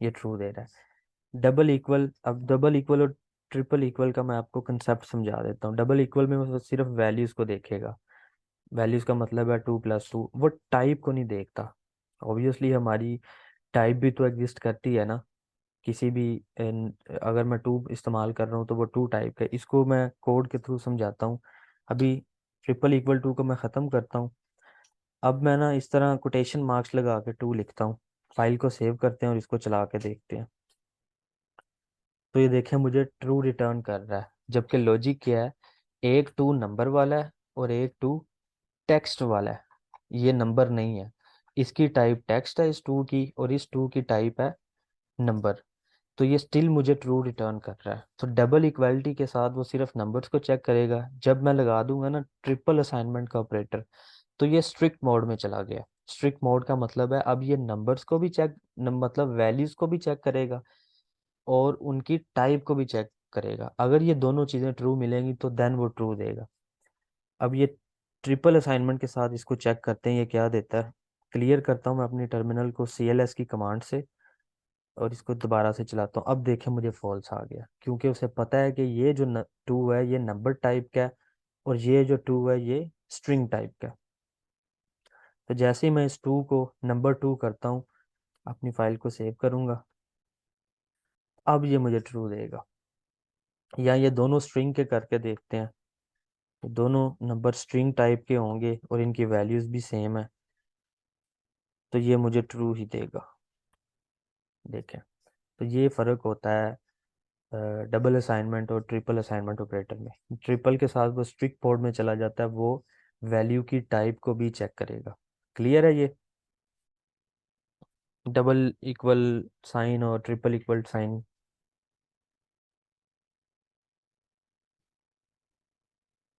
ये ट्रू दे रहा है। डबल इक्वल, अब डबल इक्वल और ट्रिपल इक्वल का मैं आपको कंसेप्ट समझा देता हूँ। डबल इक्वल में वो सिर्फ वैल्यूज को देखेगा। वैल्यूज का मतलब है 2 + 2, वो टाइप को नहीं देखता। ऑब्वियसली हमारी टाइप भी तो एग्जिस्ट करती है ना, किसी भी अगर मैं 2 इस्तेमाल कर रहा हूँ तो वो 2 टाइप का है। इसको मैं कोड के थ्रू समझाता हूँ। अभी ट्रिपल इक्वल टू को मैं ख़त्म करता हूँ। अब मैं ना इस तरह कोटेशन मार्क्स लगा के 2 लिखता हूँ। फाइल को सेव करते हैं और इसको चला के देखते हैं। तो ये देखें मुझे ट्रू रिटर्न कर रहा है, जबकि लॉजिक क्या है, एक 2 नंबर वाला है और एक 2 टेक्स्ट वाला है। ये नंबर नहीं है, इसकी टाइप टेक्स्ट है इस 2 की, और इस 2 की टाइप है नंबर। तो ये स्टिल मुझे ट्रू रिटर्न कर रहा है। तो डबल इक्वालिटी के साथ वो सिर्फ नंबर्स को चेक करेगा। जब मैं लगा दूंगा ना ट्रिपल असाइनमेंट का ऑपरेटर, तो ये स्ट्रिक्ट मोड में चला गया। स्ट्रिक्ट मोड का मतलब है अब ये नंबर्स को भी चेक, मतलब वैल्यूज को भी चेक करेगा और उनकी टाइप को भी चेक करेगा। अगर ये दोनों चीज़ें ट्रू मिलेंगी तो देन वो ट्रू देगा। अब ये ट्रिपल असाइनमेंट के साथ इसको चेक करते हैं ये क्या देता है। क्लियर करता हूँ मैं अपनी टर्मिनल को CLS की कमांड से, और इसको दोबारा से चलाता हूँ। अब देखें मुझे फॉल्स आ गया, क्योंकि उसे पता है कि ये जो 2 है ये नंबर टाइप का है, और ये जो 2 है ये स्ट्रिंग टाइप का है। तो जैसे ही मैं इस 2 को नंबर 2 करता हूँ, अपनी फाइल को सेव करूँगा। अब ये मुझे ट्रू देगा। या ये दोनों स्ट्रिंग के करके देखते हैं, तो दोनों नंबर स्ट्रिंग टाइप के होंगे और इनकी वैल्यूज भी सेम है, तो ये मुझे ट्रू ही देगा। देखें, तो ये फ़र्क होता है डबल असाइनमेंट और ट्रिपल असाइनमेंट ऑपरेटर में। ट्रिपल के साथ वो स्ट्रिक्ट मोड में चला जाता है, वो वैल्यू की टाइप को भी चेक करेगा। क्लियर है ये? डबल इक्वल साइन और ट्रिपल इक्वल साइन।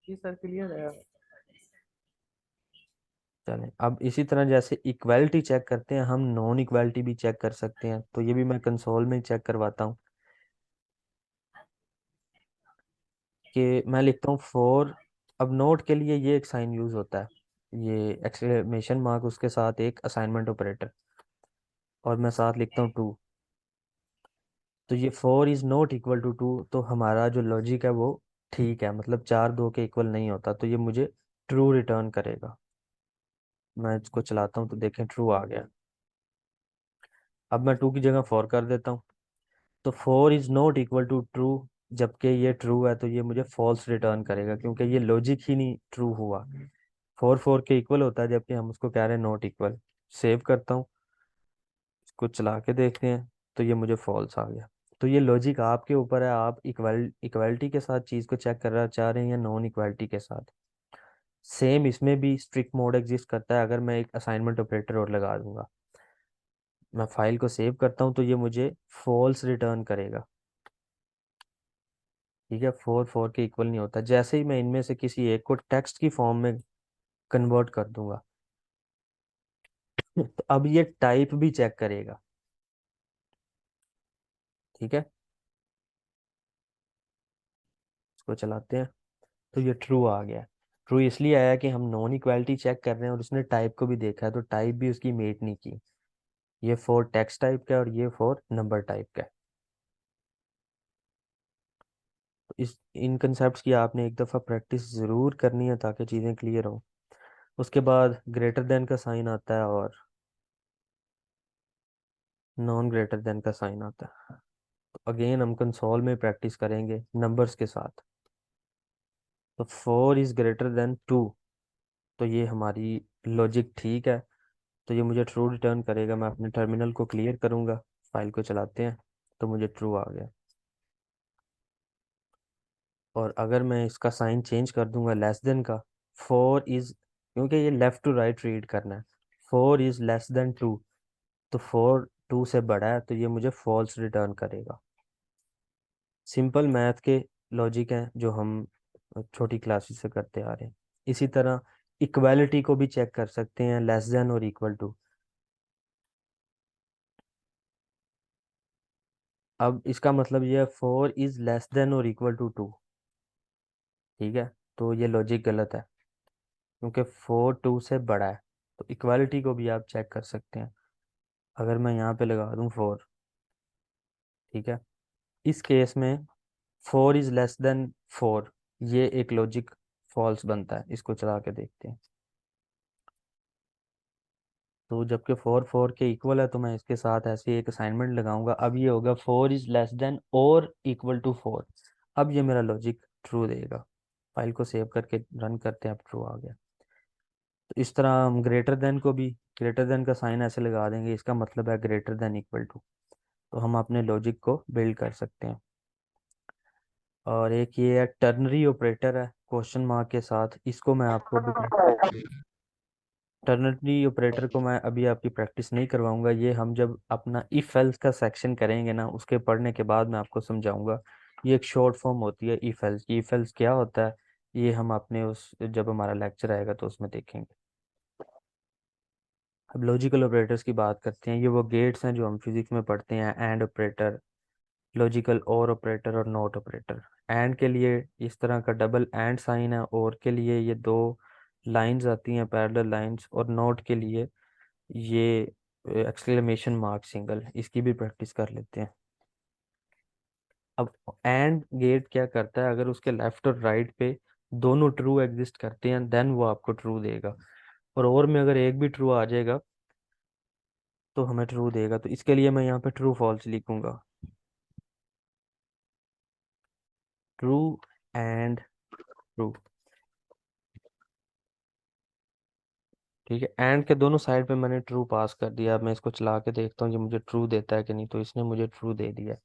जी सर क्लियर है। चलें, अब इसी तरह जैसे इक्वालिटी चेक करते हैं, हम नॉन इक्वालिटी भी चेक कर सकते हैं। तो ये भी मैं कंसोल में चेक करवाता हूँ कि मैं लिखता हूँ फोर। अब नोट के लिए ये एक साइन यूज होता है, ये एक्सक्लेमेशन मार्क, उसके साथ एक असाइनमेंट ऑपरेटर, और मैं साथ लिखता हूँ टू। तो ये four is not equal to two, तो हमारा जो लॉजिक है वो ठीक है, मतलब चार दो के इक्वल नहीं होता, तो ये मुझे ट्रू रिटर्न करेगा। मैं इसको चलाता हूँ तो देखें ट्रू आ गया। अब मैं टू की जगह फोर कर देता हूँ, तो four is not equal to true, जबकि ये ट्रू है तो ये मुझे फॉल्स रिटर्न करेगा, क्योंकि ये लॉजिक ही नहीं ट्रू हुआ। फोर फोर के इक्वल होता है, जबकि हम उसको कह रहे हैं नॉट इक्वल। सेव करता हूँ, इसको चला के देखते हैं, तो ये मुझे फॉल्स आ गया। तो ये लॉजिक आपके ऊपर है, आप इक्वालिटी के साथ चीज़ को चेक करना चाह रहे हैं या नॉन इक्वालिटी के साथ। सेम इसमें भी स्ट्रिक्ट मोड एग्जिस्ट करता है, अगर मैं एक असाइनमेंट ऑपरेटर और लगा दूंगा। मैं फाइल को सेव करता हूँ तो ये मुझे फॉल्स रिटर्न करेगा। ठीक है, फोर फोर के इक्वल नहीं होता। जैसे ही मैं इनमें से किसी एक को टेक्स्ट की फॉर्म में कन्वर्ट कर दूंगा, तो अब ये टाइप भी चेक करेगा। ठीक है, इसको चलाते हैं, तो ये ट्रू आ गया। ट्रू इसलिए आया कि हम नॉन इक्वालिटी चेक कर रहे हैं और उसने टाइप को भी देखा है, तो टाइप भी उसकी मेट नहीं की। ये फोर टेक्स्ट टाइप का है और ये फोर नंबर टाइप का है। तो इस इन कंसेप्ट की आपने एक दफ़ा प्रैक्टिस ज़रूर करनी है ताकि चीज़ें क्लियर हों। उसके बाद ग्रेटर देन का साइन आता है और नॉन ग्रेटर देन का साइन आता है। तो अगेन हम कंसोल में प्रैक्टिस करेंगे नंबर्स के साथ। तो four is greater than two, तो ये हमारी लॉजिक ठीक है, तो ये मुझे ट्रू रिटर्न करेगा। मैं अपने टर्मिनल को क्लियर करूँगा, फाइल को चलाते हैं, तो मुझे ट्रू आ गया। और अगर मैं इसका साइन चेंज कर दूंगा लेस देन का, फोर इज़, क्योंकि ये लेफ़्ट टू राइट रीड करना है, four is less than two, तो फोर टू से बड़ा है, तो ये मुझे फॉल्स रिटर्न करेगा। सिंपल मैथ के लॉजिक हैं जो हम छोटी क्लासेस से करते आ रहे हैं। इसी तरह इक्वालिटी को भी चेक कर सकते हैं, लेस देन और इक्वल टू। अब इसका मतलब ये है फोर इज लेस देन और इक्वल टू टू। ठीक है, तो ये लॉजिक गलत है, क्योंकि फोर टू से बड़ा है। तो इक्वालिटी को भी आप चेक कर सकते हैं। अगर मैं यहाँ पे लगा दूँ फोर, ठीक है, इस केस में four is less than four, ये एक लॉजिक फॉल्स बनता है। इसको चला के देखते हैं, तो जबकि फोर फोर के इक्वल है, तो मैं इसके साथ ऐसे एक असाइनमेंट लगाऊंगा। अब ये होगा फोर इज लेस देन और इक्वल टू फोर। अब ये मेरा लॉजिक ट्रू देगा। फाइल को सेव करके रन करते हैं, अब ट्रू आ गया। तो इस तरह हम ग्रेटर देन को भी, ग्रेटर देन का साइन ऐसे लगा देंगे, इसका मतलब है ग्रेटर देन इक्वल टू। तो हम अपने लॉजिक को बिल्ड कर सकते हैं। और एक ये है टर्नरी ऑपरेटर है क्वेश्चन मार्क के साथ, इसको मैं आपको अभी, टर्नरी ऑपरेटर को मैं अभी आपकी प्रैक्टिस नहीं करवाऊंगा। ये हम जब अपना इफ एल्स का सेक्शन करेंगे ना, उसके पढ़ने के बाद मैं आपको समझाऊंगा। ये एक शॉर्ट फॉर्म होती है इफ एल्स की। इफ एल्स क्या होता है, ये हम अपने उस, जब हमारा लेक्चर आएगा तो उसमें देखेंगे। अब लॉजिकल ऑपरेटर्स की बात करते हैं। ये वो गेट्स हैं जो हम फिजिक्स में पढ़ते हैं, एंड ऑपरेटर, लॉजिकल और ऑपरेटर और नॉट ऑपरेटर। एंड के लिए इस तरह का डबल एंड साइन है, और के लिए ये दो लाइंस आती हैं पैरेलल लाइंस, और नॉट के लिए ये एक्सक्लेमेशन मार्क सिंगल। इसकी भी प्रैक्टिस कर लेते हैं। अब एंड गेट क्या करता है, अगर उसके लेफ्ट और राइट पे दोनों ट्रू एग्जिस्ट करते हैं, देन वो आपको ट्रू देगा। और में अगर एक भी ट्रू आ जाएगा तो हमें ट्रू देगा। तो इसके लिए मैं यहाँ पे ट्रू फॉल्स लिखूंगा। True and true. ठीक है, एंड के दोनों साइड पे मैंने ट्रू पास कर दिया। अब मैं इसको चला के देखता हूँ ये मुझे ट्रू देता है कि नहीं। तो इसने मुझे ट्रू दे दिया।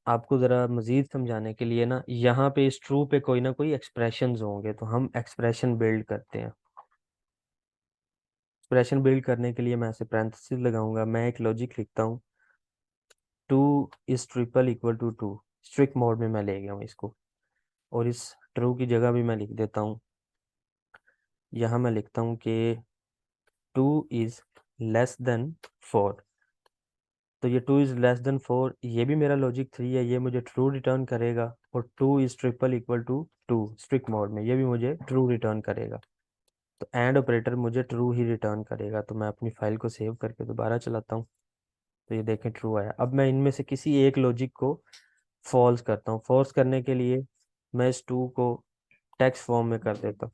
आपको ज़रा मज़ीद समझाने के लिए ना, यहाँ पे इस ट्रू पे कोई ना कोई एक्सप्रेशंस होंगे, तो हम एक्सप्रेशन बिल्ड करते हैं। एक्सप्रेशन बिल्ड करने के लिए मैं ऐसे पैरेंथेसिस लगाऊंगा, मैं एक लॉजिक लिखता हूँ, two is triple equal to two. Strict mode में मैं ले गया हूँ इसको, और इस ट्रू की जगह भी मैं लिख देता हूँ, यहाँ मैं लिखता हूँ कि two is less than four. तो ये two is less than four, ये भी मेरा लॉजिक थ्री है, ये मुझे ट्रू रिटर्न करेगा। और two is triple equal to two strict mode में, ये भी मुझे ट्रू रिटर्न करेगा। तो एंड ऑपरेटर मुझे ट्रू ही रिटर्न करेगा। तो मैं अपनी फाइल को सेव करके दोबारा चलाता हूँ, तो ये देखें ट्रू आया। अब मैं इनमें से किसी एक लॉजिक को फॉल्स करता हूँ। फॉल्स करने के लिए मैं इस टू को टेक्स्ट फॉर्म में कर देता हूँ।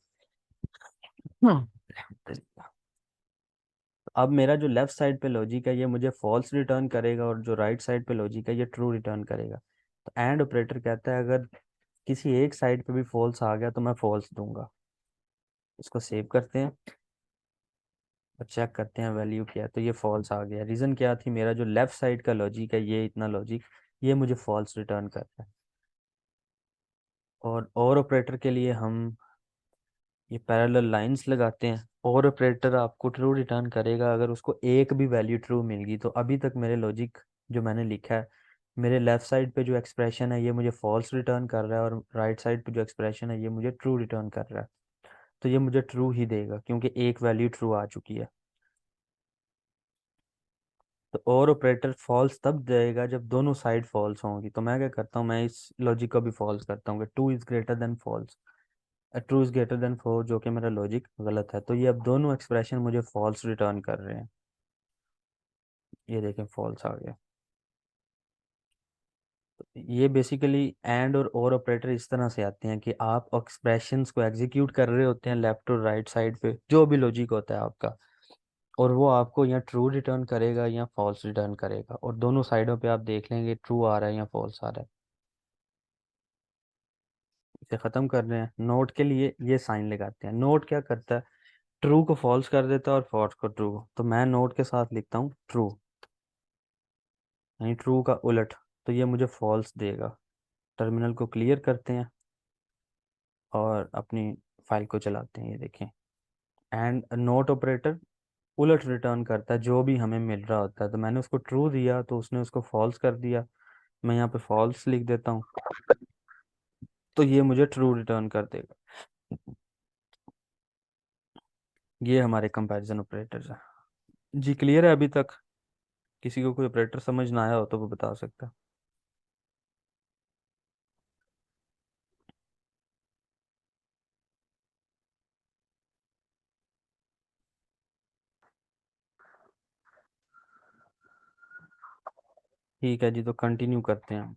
अब मेरा जो लेफ्ट साइड पे लॉजिक है ये मुझे फॉल्स रिटर्न करेगा, और जो राइट साइड पे लॉजिक है ये ट्रू रिटर्न करेगा। तो एंड ऑपरेटर कहता है अगर किसी एक साइड पे भी फॉल्स आ गया तो मैं फॉल्स दूंगा। इसको सेव करते हैं और चेक करते हैं वैल्यू क्या है। तो ये फॉल्स आ गया। रीज़न क्या थी, मेरा जो लेफ्ट साइड का लॉजिक है ये इतना लॉजिक, ये मुझे फॉल्स रिटर्न करता है। और ऑपरेटर के लिए हम ये पैरेलल लाइंस लगाते हैं। और ऑपरेटर आपको ट्रू रिटर्न करेगा अगर उसको एक भी वैल्यू ट्रू मिल गई। तो अभी तक मेरे लॉजिक जो मैंने लिखा है, मेरे लेफ्ट साइड पे जो एक्सप्रेशन है ये मुझे फॉल्स रिटर्न कर रहा है, और राइट साइड पे जो एक्सप्रेशन है ये मुझे ट्रू रिटर्न कर रहा है। तो ये मुझे ट्रू ही देगा क्योंकि एक वैल्यू ट्रू आ चुकी है। तो और ऑपरेटर फॉल्स तब देगा जब दोनों साइड फॉल्स होंगी। तो मैं क्या करता हूँ, मैं इस लॉजिक को भी फॉल्स करता हूँ कि two is greater than false. True is greater than four, जो कि मेरा लॉजिक गलत है। तो ये अब दोनों एक्सप्रेशन मुझे फॉल्स रिटर्न कर रहे हैं। ये देखें फॉल्स आ गया। ये बेसिकली एंड और ऑपरेटर इस तरह से आते हैं कि आप एक्सप्रेशंस को एग्जीक्यूट कर रहे होते हैं लेफ्ट और राइट साइड पे, जो भी लॉजिक होता है आपका, और वो आपको या ट्रू रिटर्न करेगा या फॉल्स रिटर्न करेगा। और दोनों साइडों पे आप देख लेंगे ट्रू आ रहा है या फॉल्स आ रहा है। इसे ख़त्म कर रहे हैं। नोट के लिए ये साइन लगाते हैं। नोट क्या करता है, ट्रू को फॉल्स कर देता है और फॉल्स को ट्रू। तो मैं नोट के साथ लिखता हूँ ट्रू, यानी ट्रू का उलट। तो ये मुझे फॉल्स देगा। टर्मिनल को क्लियर करते हैं और अपनी फाइल को चलाते हैं। ये देखें, एंड नोट ऑपरेटर उलट रिटर्न करता है जो भी हमें मिल रहा होता है। तो मैंने उसको ट्रू दिया तो उसने उसको फॉल्स कर दिया। मैं यहाँ पे फॉल्स लिख देता हूँ, तो ये मुझे ट्रू रिटर्न कर देगा। ये हमारे कंपैरिजन ऑपरेटर्स हैं। जी क्लियर है अभी तक? किसी को कोई ऑपरेटर समझ ना आया हो तो वो बता सकता है। ठीक है जी, तो कंटिन्यू करते हैं।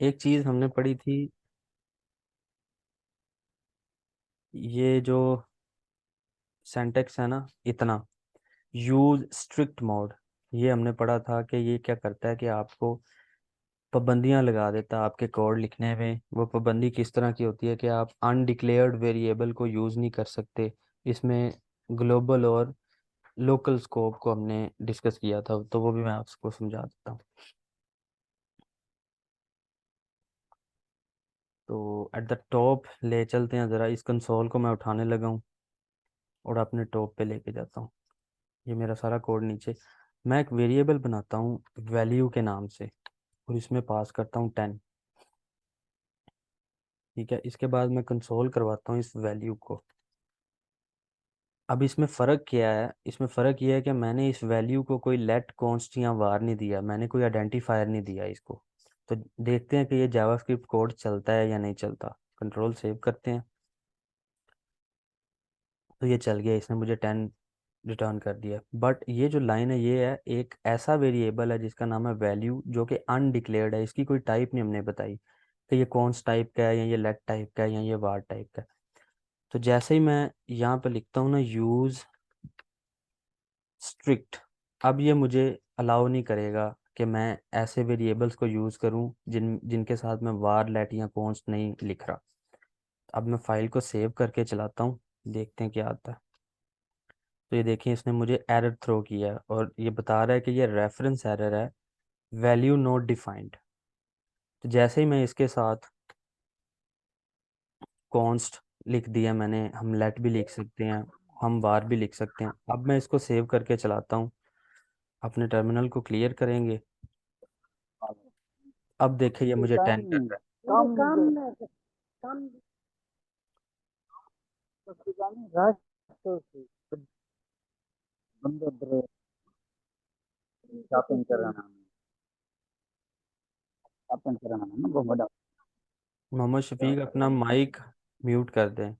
एक चीज़ हमने पढ़ी थी, ये जो सेंटेक्स है ना, इतना यूज स्ट्रिक्ट मोड, ये हमने पढ़ा था कि ये क्या करता है कि आपको पाबंदियां लगा देता है आपके कोड लिखने में। वो पाबंदी किस तरह की होती है कि आप अनडिक्लेयर्ड वेरिएबल को यूज़ नहीं कर सकते। इसमें ग्लोबल और लोकल स्कोप को हमने डिस्कस किया था, तो वो भी मैं आपको समझा देता हूँ। तो एट द टॉप ले चलते हैं ज़रा। इस कंसोल को मैं उठाने लगा हूँ और अपने टॉप पे लेके जाता हूँ। ये मेरा सारा कोड नीचे। मैं एक वेरिएबल बनाता हूँ वैल्यू के नाम से, और इसमें पास करता हूँ 10। ठीक है, इसके बाद मैं कंसोल करवाता हूँ इस वैल्यू को। अब इसमें फ़र्क क्या है, इसमें फ़र्क ये है कि मैंने इस वैल्यू को कोई लेट कॉन्स्ट या वार नहीं दिया, मैंने कोई आइडेंटिफायर नहीं दिया इसको। तो देखते हैं कि ये जावास्क्रिप्ट कोड चलता है या नहीं चलता। कंट्रोल सेव करते हैं, तो ये चल गया, इसने मुझे 10 रिटर्न कर दिया। बट ये जो लाइन है ये है एक ऐसा वेरिएबल है जिसका नाम है वैल्यू, जो कि अनडिक्लेयर्ड है। इसकी कोई टाइप नहीं हमने बताई कि ये कॉन्स्ट टाइप का है या ये लेट टाइप का है या ये वार टाइप का है। तो जैसे ही मैं यहाँ पे लिखता हूँ ना यूज़ स्ट्रिक्ट, अब ये मुझे अलाउ नहीं करेगा कि मैं ऐसे वेरिएबल्स को यूज़ करूं जिनके साथ मैं var let या const नहीं लिख रहा। अब मैं फाइल को सेव करके चलाता हूँ, देखते हैं क्या आता है। तो ये देखिए इसने मुझे एरर थ्रो किया है और ये बता रहा है कि ये रेफरेंस एरर है, वैल्यू नॉट डिफाइंड। तो जैसे ही मैं इसके साथ कॉन्स्ट लिख दिया मैंने, हम लेट भी लिख सकते हैं, हम बार भी लिख सकते हैं। अब मैं इसको सेव करके चलाता हूँ, अपने टर्मिनल को क्लियर करेंगे। अब देखिए ये मुझे 10 कर रहा है। मोहम्मद शफीक अपना माइक म्यूट कर दें।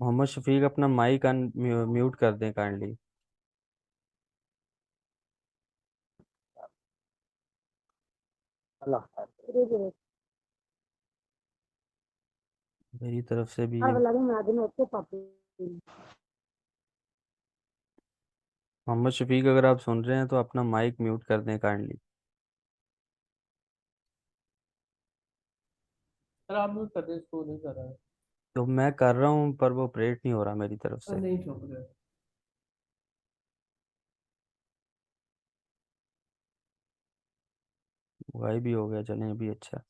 मोहम्मद शफीक अपना माइक म्यूट कर दें काइंडली। मेरी तरफ से भी ये मोहम्मद शफीक अगर आप सुन रहे हैं तो अपना माइक म्यूट कर दें काइंडली। सर आप म्यूट कर दें, इसको नहीं कर रहा है। तो मैं कर रहा हूँ पर वो ऑपरेट नहीं हो रहा मेरी तरफ सर से। नहीं छोड़ रहे। वाई भी हो गया, चलें अभी अच्छा।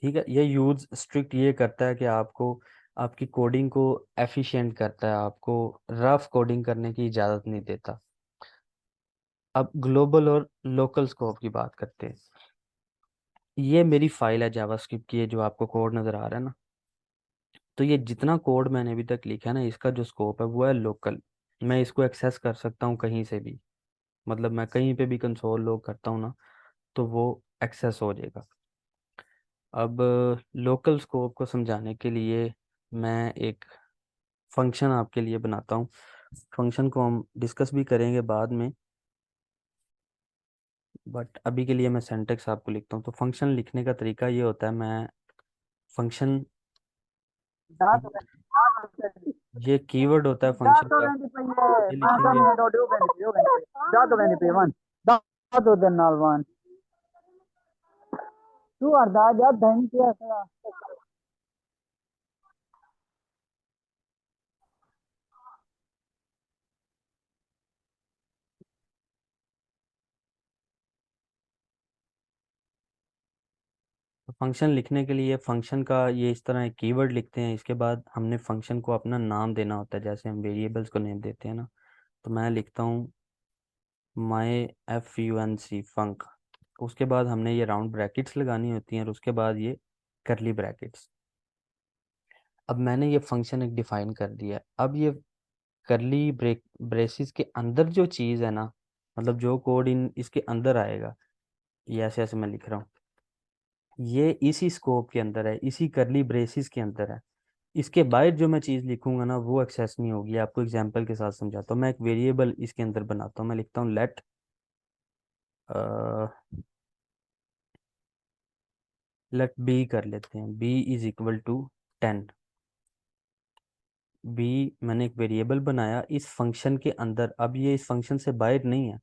ठीक है, ये यूज स्ट्रिक्ट ये करता है कि आपको आपकी कोडिंग को एफिशिएंट करता है, आपको रफ कोडिंग करने की इजाज़त नहीं देता। अब ग्लोबल और लोकल स्कोप की बात करते हैं। ये मेरी फाइल है जावास्क्रिप्ट की, ये जो आपको कोड नज़र आ रहा है ना, तो ये जितना कोड मैंने अभी तक लिखा है ना, इसका जो स्कोप है वो है लोकल। मैं इसको एक्सेस कर सकता हूँ कहीं से भी, मतलब मैं कहीं पे भी कंसोल लॉग करता हूँ ना, तो वो एक्सेस हो जाएगा। अब लोकल स्कोप को समझाने के लिए मैं एक फंक्शन आपके लिए बनाता हूँ। फंक्शन को हम डिस्कस भी करेंगे बाद में, बट अभी के लिए मैं सिंटेक्स आपको लिखता हूँ। तो फंक्शन लिखने का तरीका ये होता है, मैं फंक्शन, ये कीवर्ड होता है फंक्शन का, ये लिखेंगे। तो फंक्शन लिखने के लिए फंक्शन का ये इस तरह एक कीवर्ड लिखते हैं, इसके बाद हमने फंक्शन को अपना नाम देना होता है, जैसे हम वेरिएबल्स को नेम देते हैं ना। तो मैं लिखता हूँ माई func फंक, उसके बाद हमने ये राउंड ब्रैकेट्स लगानी होती हैं और उसके बाद ये करली ब्रैकेट्स। अब मैंने ये फंक्शन एक डिफाइन कर दिया। अब ये करली ब्रेसिस के अंदर जो चीज़ है ना, मतलब जो कोड इन इसके अंदर आएगा, ये ऐसे ऐसे मैं लिख रहा हूँ, ये इसी स्कोप के अंदर है, इसी करली ब्रेसिस के अंदर है। इसके बाहर जो मैं चीज़ लिखूंगा ना वो एक्सेस नहीं होगी। आपको एग्जांपल के साथ समझाता हूँ। मैं एक वेरिएबल इसके अंदर बनाता हूँ, मैं लिखता हूँ लेट बी कर लेते हैं, B is equal to 10। B मैंने एक वेरिएबल बनाया इस फंक्शन के अंदर। अब ये इस फंक्शन से बाहर नहीं है,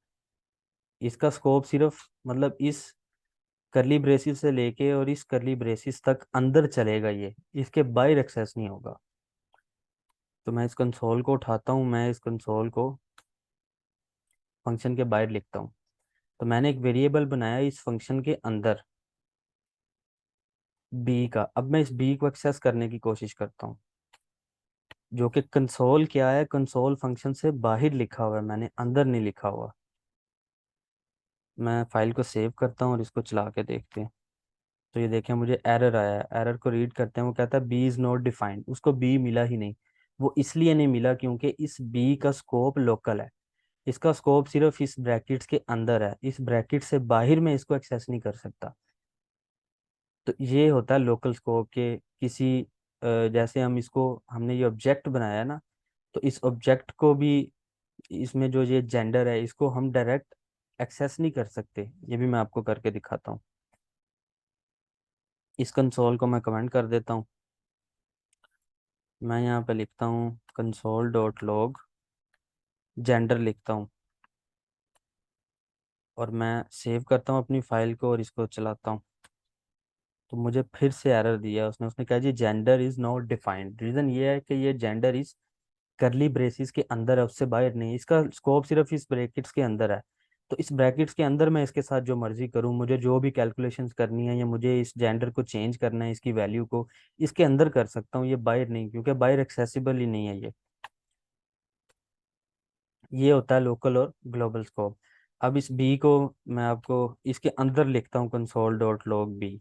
इसका स्कोप सिर्फ मतलब इस करली ब्रेसिस से लेके और इस करली ब्रेसिस तक अंदर चलेगा, ये इसके बाहर एक्सेस नहीं होगा। तो मैं इस कंसोल को उठाता हूँ, मैं इस कंसोल को फंक्शन के बाहर लिखता हूँ। तो मैंने एक वेरिएबल बनाया इस फंक्शन के अंदर बी का। अब मैं इस बी को एक्सेस करने की कोशिश करता हूँ, जो कि कंसोल क्या है, कंसोल फंक्शन से बाहर लिखा हुआ है, मैंने अंदर नहीं लिखा हुआ। मैं फाइल को सेव करता हूँ और इसको चला के देखते हैं। तो ये देखें मुझे एरर आया है, एरर को रीड करते हैं, वो कहता है बी इज़ नॉट डिफाइंड। उसको बी मिला ही नहीं। वो इसलिए नहीं मिला क्योंकि इस बी का स्कोप लोकल है, इसका स्कोप सिर्फ इस ब्रैकेट्स के अंदर है, इस ब्रैकेट से बाहर में इसको एक्सेस नहीं कर सकता। तो ये होता है लोकल स्कोप के किसी जैसे हम इसको, हमने ये ऑब्जेक्ट बनाया है ना, तो इस ऑब्जेक्ट को भी, इसमें जो ये जेंडर है इसको हम डायरेक्ट एक्सेस नहीं कर सकते। ये भी मैं आपको करके दिखाता हूँ। इस कंसोल को मैं कमेंट कर देता हूँ। मैं यहाँ पे लिखता हूँ कंसोल डॉट लॉग, जेंडर लिखता हूँ, और मैं सेव करता हूँ अपनी फाइल को और इसको चलाता हूँ। तो मुझे फिर से एरर दिया उसने। उसने कहा जी gender is not defined. Reason ये है कि ये जेंडर इज करली ब्रेसिस के अंदर है, उससे बाहर नहीं। इसका स्कोप सिर्फ इस ब्रैकेट्स के अंदर है। तो इस ब्रैकेट्स के अंदर मैं इसके साथ जो मर्जी करूं, मुझे जो भी कैलकुलेशंस करनी है या मुझे इस जेंडर को चेंज करना है, इसकी वैल्यू को, इसके अंदर कर सकता हूँ, ये बाहर नहीं, क्योंकि बाहर एक्सेसिबल ही नहीं है ये होता है लोकल और ग्लोबल स्कोप। अब इस बी को मैं आपको इसके अंदर लिखता हूँ कंसोल डॉट लॉग बी,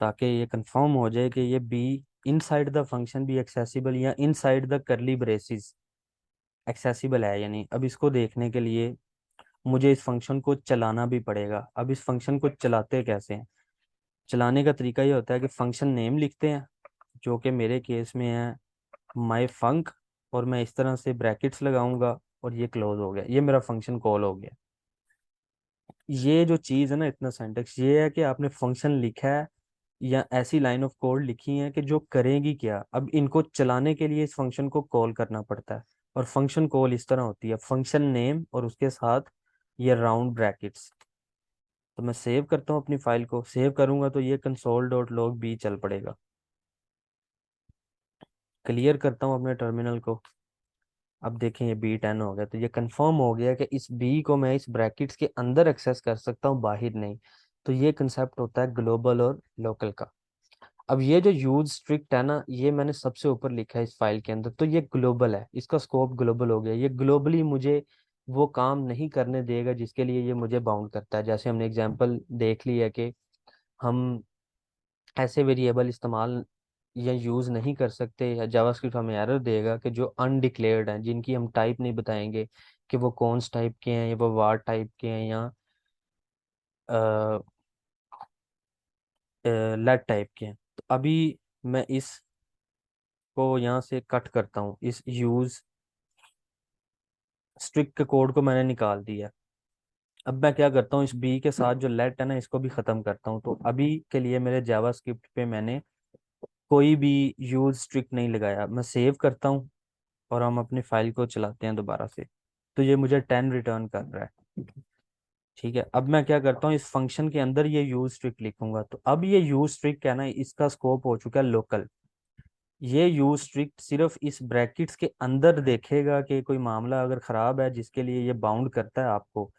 ताकि ये कंफर्म हो जाए कि ये बी इनसाइड द फंक्शन भी एक्सेसिबल या इनसाइड द करली ब्रेसिस एक्सेसिबल है। यानी अब इसको देखने के लिए मुझे इस फंक्शन को चलाना भी पड़ेगा। अब इस फंक्शन को चलाते कैसे हैं? चलाने का तरीका ये होता है कि फंक्शन नेम लिखते हैं, जो कि मेरे केस में है माई फंक, और मैं इस तरह से ब्रैकेट्स लगाऊंगा और ये क्लोज हो गया, ये मेरा फंक्शन कॉल हो गया। ये जो चीज़ है ना, इतना सिंटेक्स ये है कि आपने फंक्शन लिखा है या ऐसी लाइन ऑफ कोड लिखी है कि जो करेगी क्या। अब इनको चलाने के लिए इस फंक्शन को कॉल करना पड़ता है, और फंक्शन कॉल इस तरह होती है, फंक्शन नेम और उसके साथ ये राउंड ब्रैकेट्स। तो मैं सेव करता हूँ अपनी फाइल को। सेव करूंगा तो ये कंसोल डॉट लॉग बी चल पड़ेगा। क्लियर करता हूँ अपने टर्मिनल को। अब देखें ये B10 हो गया। तो ये कंफर्म हो गया कि इस बी को मैं इस ब्रैकेट्स के अंदर एक्सेस कर सकता हूँ, बाहर नहीं। तो ये कंसेप्ट होता है ग्लोबल और लोकल का। अब ये जो यूज स्ट्रिक्ट है ना, ये मैंने सबसे ऊपर लिखा है इस फाइल के अंदर, तो ये ग्लोबल है, इसका स्कोप ग्लोबल हो गया। ये ग्लोबली मुझे वो काम नहीं करने देगा जिसके लिए ये मुझे बाउंड करता है। जैसे हमने एग्जांपल देख ली है कि हम ऐसे वेरिएबल इस्तेमाल या यूज़ नहीं कर सकते, या जावास्क्रिप्ट हमें एरर देगा कि जो अनडिक्लेयर्ड हैं, जिनकी हम टाइप नहीं बताएंगे कि वो कौन टाइप के हैं, या वो वार टाइप के हैं, या लेट टाइप के हैं। तो अभी मैं इसको यहाँ से कट करता हूँ। इस यूज़ स्ट्रिक्ट के कोड को मैंने निकाल दिया। अब मैं क्या करता हूँ, इस बी के साथ जो लेट है ना, इसको भी ख़त्म करता हूँ। तो अभी के लिए मेरे जावास्क्रिप्ट पे मैंने कोई भी यूज स्ट्रिक्ट नहीं लगाया। मैं सेव करता हूँ और हम अपनी फाइल को चलाते हैं दोबारा से। तो ये मुझे 10 रिटर्न कर रहा है। ठीक है, अब मैं क्या करता हूँ, इस फंक्शन के अंदर ये यूज स्ट्रिक्ट लिखूंगा। तो अब ये यूज स्ट्रिक्ट क्या है ना, इसका स्कोप हो चुका है लोकल। ये यूज स्ट्रिक्ट सिर्फ इस ब्रैकेट्स के अंदर देखेगा कि कोई मामला अगर खराब है जिसके लिए ये बाउंड करता है आपको,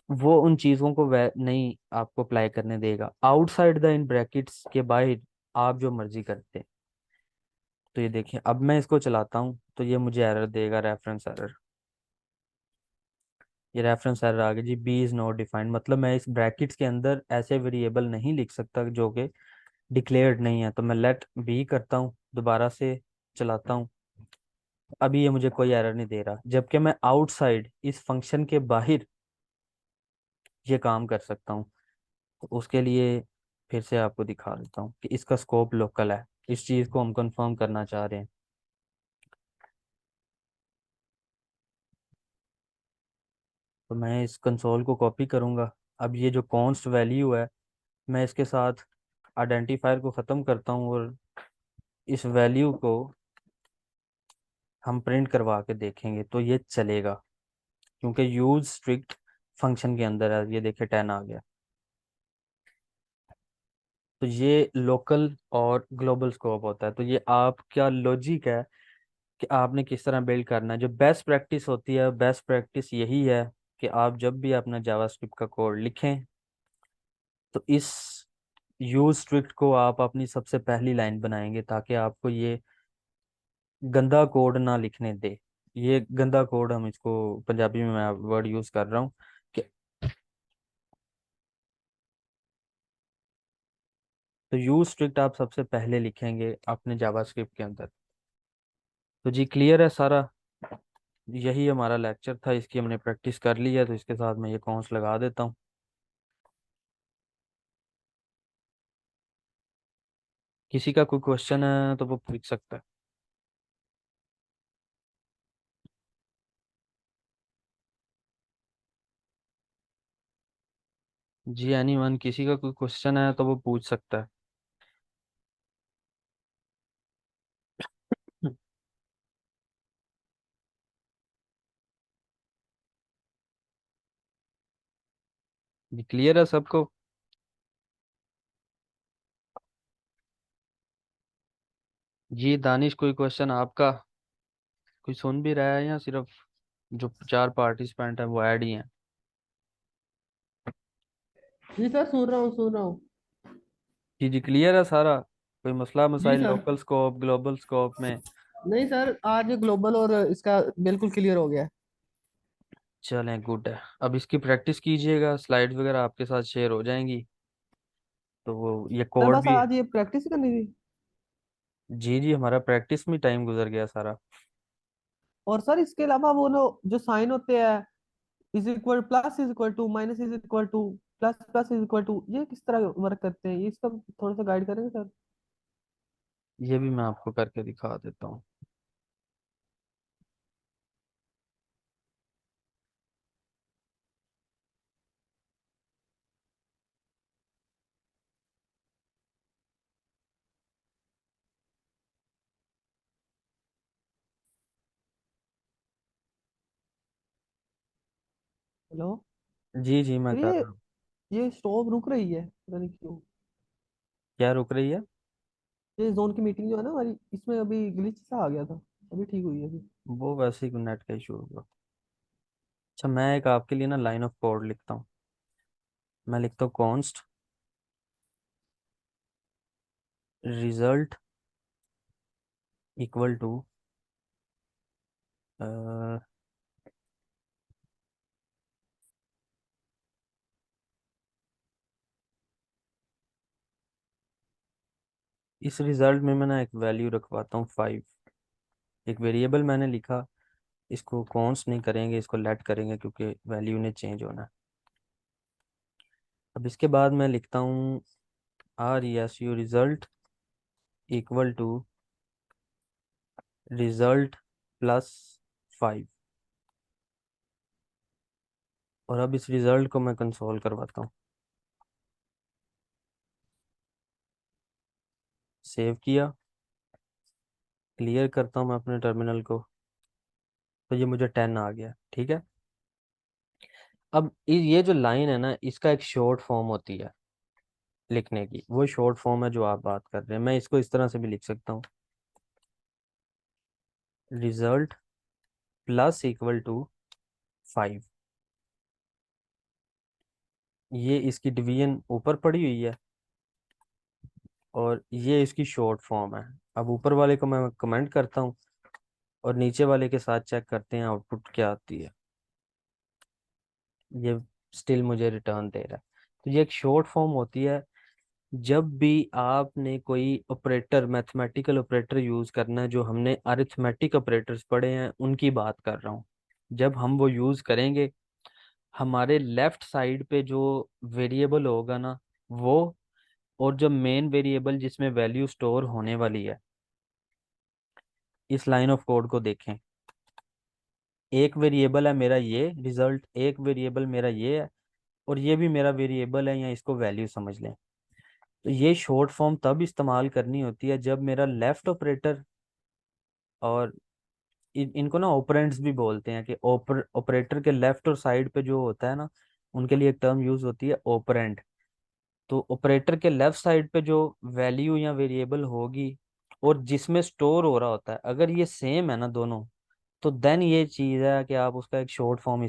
वो उन चीजों को वह नहीं आपको अप्लाई करने देगा। आउटसाइड द इन ब्रैकेट्स के बाहर आप जो मर्जी करते हैं। तो ये देखिए, अब मैं इसको चलाता हूँ तो ये मुझे एरर देगा, रेफरेंस एरर। ये रेफरेंस एरर आ गया जी, बी इज नॉट डिफाइंड। मतलब मैं इस ब्रैकेट्स के अंदर ऐसे वेरिएबल नहीं लिख सकता जो कि डिक्लेयर्ड नहीं है। तो मैं लेट बी करता हूँ, दोबारा से चलाता हूँ। अभी ये मुझे कोई एरर नहीं दे रहा, जबकि मैं आउटसाइड इस फंक्शन के बाहर ये काम कर सकता हूँ। तो उसके लिए फिर से आपको दिखा देता हूँ कि इसका स्कोप लोकल है। इस चीज़ को हम कंफर्म करना चाह रहे हैं। तो मैं इस कंसोल को कॉपी करूँगा। अब ये जो कॉन्स्ट वैल्यू है, मैं इसके साथ आइडेंटिफायर को ख़त्म करता हूँ, और इस वैल्यू को हम प्रिंट करवा के देखेंगे तो ये चलेगा, क्योंकि यूज स्ट्रिक्ट फंक्शन के अंदर है। ये देखिए 10 आ गया। तो ये लोकल और ग्लोबल स्कोप होता है। तो ये आपका लॉजिक है कि आपने किस तरह बिल्ड करना है। जो बेस्ट प्रैक्टिस होती है, बेस्ट प्रैक्टिस यही है कि आप जब भी अपना जावास्क्रिप्ट का कोड लिखें तो इस यूज स्ट्रिक्ट को आप अपनी सबसे पहली लाइन बनाएंगे, ताकि आपको ये गंदा कोड ना लिखने दे। ये गंदा कोड, हम इसको पंजाबी में मैं वर्ड यूज कर रहा हूँ कि, तो यूज स्ट्रिक्ट आप सबसे पहले लिखेंगे अपने जावास्क्रिप्ट के अंदर। तो जी क्लियर है सारा। यही हमारा लेक्चर था, इसकी हमने प्रैक्टिस कर ली है। तो इसके साथ मैं ये कॉन्स लगा देता हूँ। किसी का कोई क्वेश्चन है तो वो पूछ सकता है। जी एनीवन, किसी का कोई क्वेश्चन है तो वो पूछ सकता है। ये क्लियर है सबको? जी दानिश, कोई क्वेश्चन आपका? कोई सुन भी रहा है या सिर्फ जो 4 पार्टिसिपेंट हैं वो ऐड ही हैं? जी सर, सुन रहा हूँ सुन रहा हूँ। जी जी, क्लियर है सारा? कोई मसला जी मसाइल sir. Local scope global scope में? नहीं सर, आज ग्लोबल और इसका बिल्कुल क्लियर हो गया है। चलें, गुड है। अब इसकी प्रैक्टिस कीजिएगा, स्लाइड्स वगैरह आपके साथ शेयर हो जाएंगी। तो वो ये सर कोड बस भी। आज ये प्रैक्टिस ही करनी थी। जी जी, हमारा प्रैक्टिस में टाइम गुजर गया सारा। और सर इसके अलावा वो जो साइन होते हैं, is equal plus is equal to minus is equal to plus plus is equal to, ये किस तरह वर्क करते हैं, ये इसका थोड़ा सा गाइड करेंगे सर? ये भी मैं आपको करके दिखा देता हूँ। हेलो। जी जी, मैं सर कर रहा हूँ। ये स्टॉप रुक रही है, पता नहीं क्यों। क्या रुक रही है? ये जोन की मीटिंग जो है ना हमारी, इसमें अभी ग्लिच सा आ गया था, अभी ठीक हुई है अभी। वो वैसे ही नेट का इशू होगा। अच्छा, मैं एक आपके लिए ना लाइन ऑफ कोड लिखता हूँ। मैं लिखता हूँ कॉन्स्ट रिजल्ट इक्वल टू इस रिजल्ट में मैं ना एक वैल्यू रखवाता हूँ 5। एक वेरिएबल मैंने लिखा, इसको कॉन्स्ट नहीं करेंगे, इसको लेट करेंगे क्योंकि वैल्यू ने चेंज होना है। अब इसके बाद मैं लिखता हूँ R S U result equal to result plus 5। और अब इस रिजल्ट को मैं कंसोल करवाता हूँ। सेव किया, क्लियर करता हूँ मैं अपने टर्मिनल को। तो ये मुझे 10 आ गया, ठीक है। अब ये जो लाइन है ना, इसका एक शॉर्ट फॉर्म होती है लिखने की, वो शॉर्ट फॉर्म है जो आप बात कर रहे हैं। मैं इसको इस तरह से भी लिख सकता हूँ, रिजल्ट प्लस इक्वल टू 5। ये इसकी डिवीजन ऊपर पड़ी हुई है और ये इसकी शॉर्ट फॉर्म है। अब ऊपर वाले को मैं कमेंट करता हूँ और नीचे वाले के साथ चेक करते हैं आउटपुट क्या आती है। ये स्टिल मुझे रिटर्न दे रहा है। तो ये एक शॉर्ट फॉर्म होती है। जब भी आपने कोई ऑपरेटर, मैथमेटिकल ऑपरेटर यूज करना है, जो हमने अरिथमेटिक ऑपरेटर्स पढ़े हैं उनकी बात कर रहा हूँ, जब हम वो यूज करेंगे, हमारे लेफ्ट साइड पे जो वेरिएबल होगा ना वो, और जो मेन वेरिएबल जिसमें वैल्यू स्टोर होने वाली है, इस लाइन ऑफ कोड को देखें। एक वेरिएबल है मेरा ये रिजल्ट, एक वेरिएबल मेरा ये है, और ये भी मेरा वेरिएबल है, या इसको वैल्यू समझ लें। तो ये शॉर्ट फॉर्म तब इस्तेमाल करनी होती है जब मेरा लेफ्ट ऑपरेटर, और इनको ना ऑपरेंड्स भी बोलते हैं, कि ऑपरेटर के लेफ्ट और साइड पे जो होता है ना, उनके लिए एक टर्म यूज होती है ऑपरेंड। तो ऑपरेटर के लेफ्ट साइड पे जो वैल्यू या वेरिएबल होगी और जिसमें स्टोर हो रहा होता है, अगर ये सेम है ना दोनों, तो देन ये चीज है कि आप उसका एक शॉर्ट फॉर्म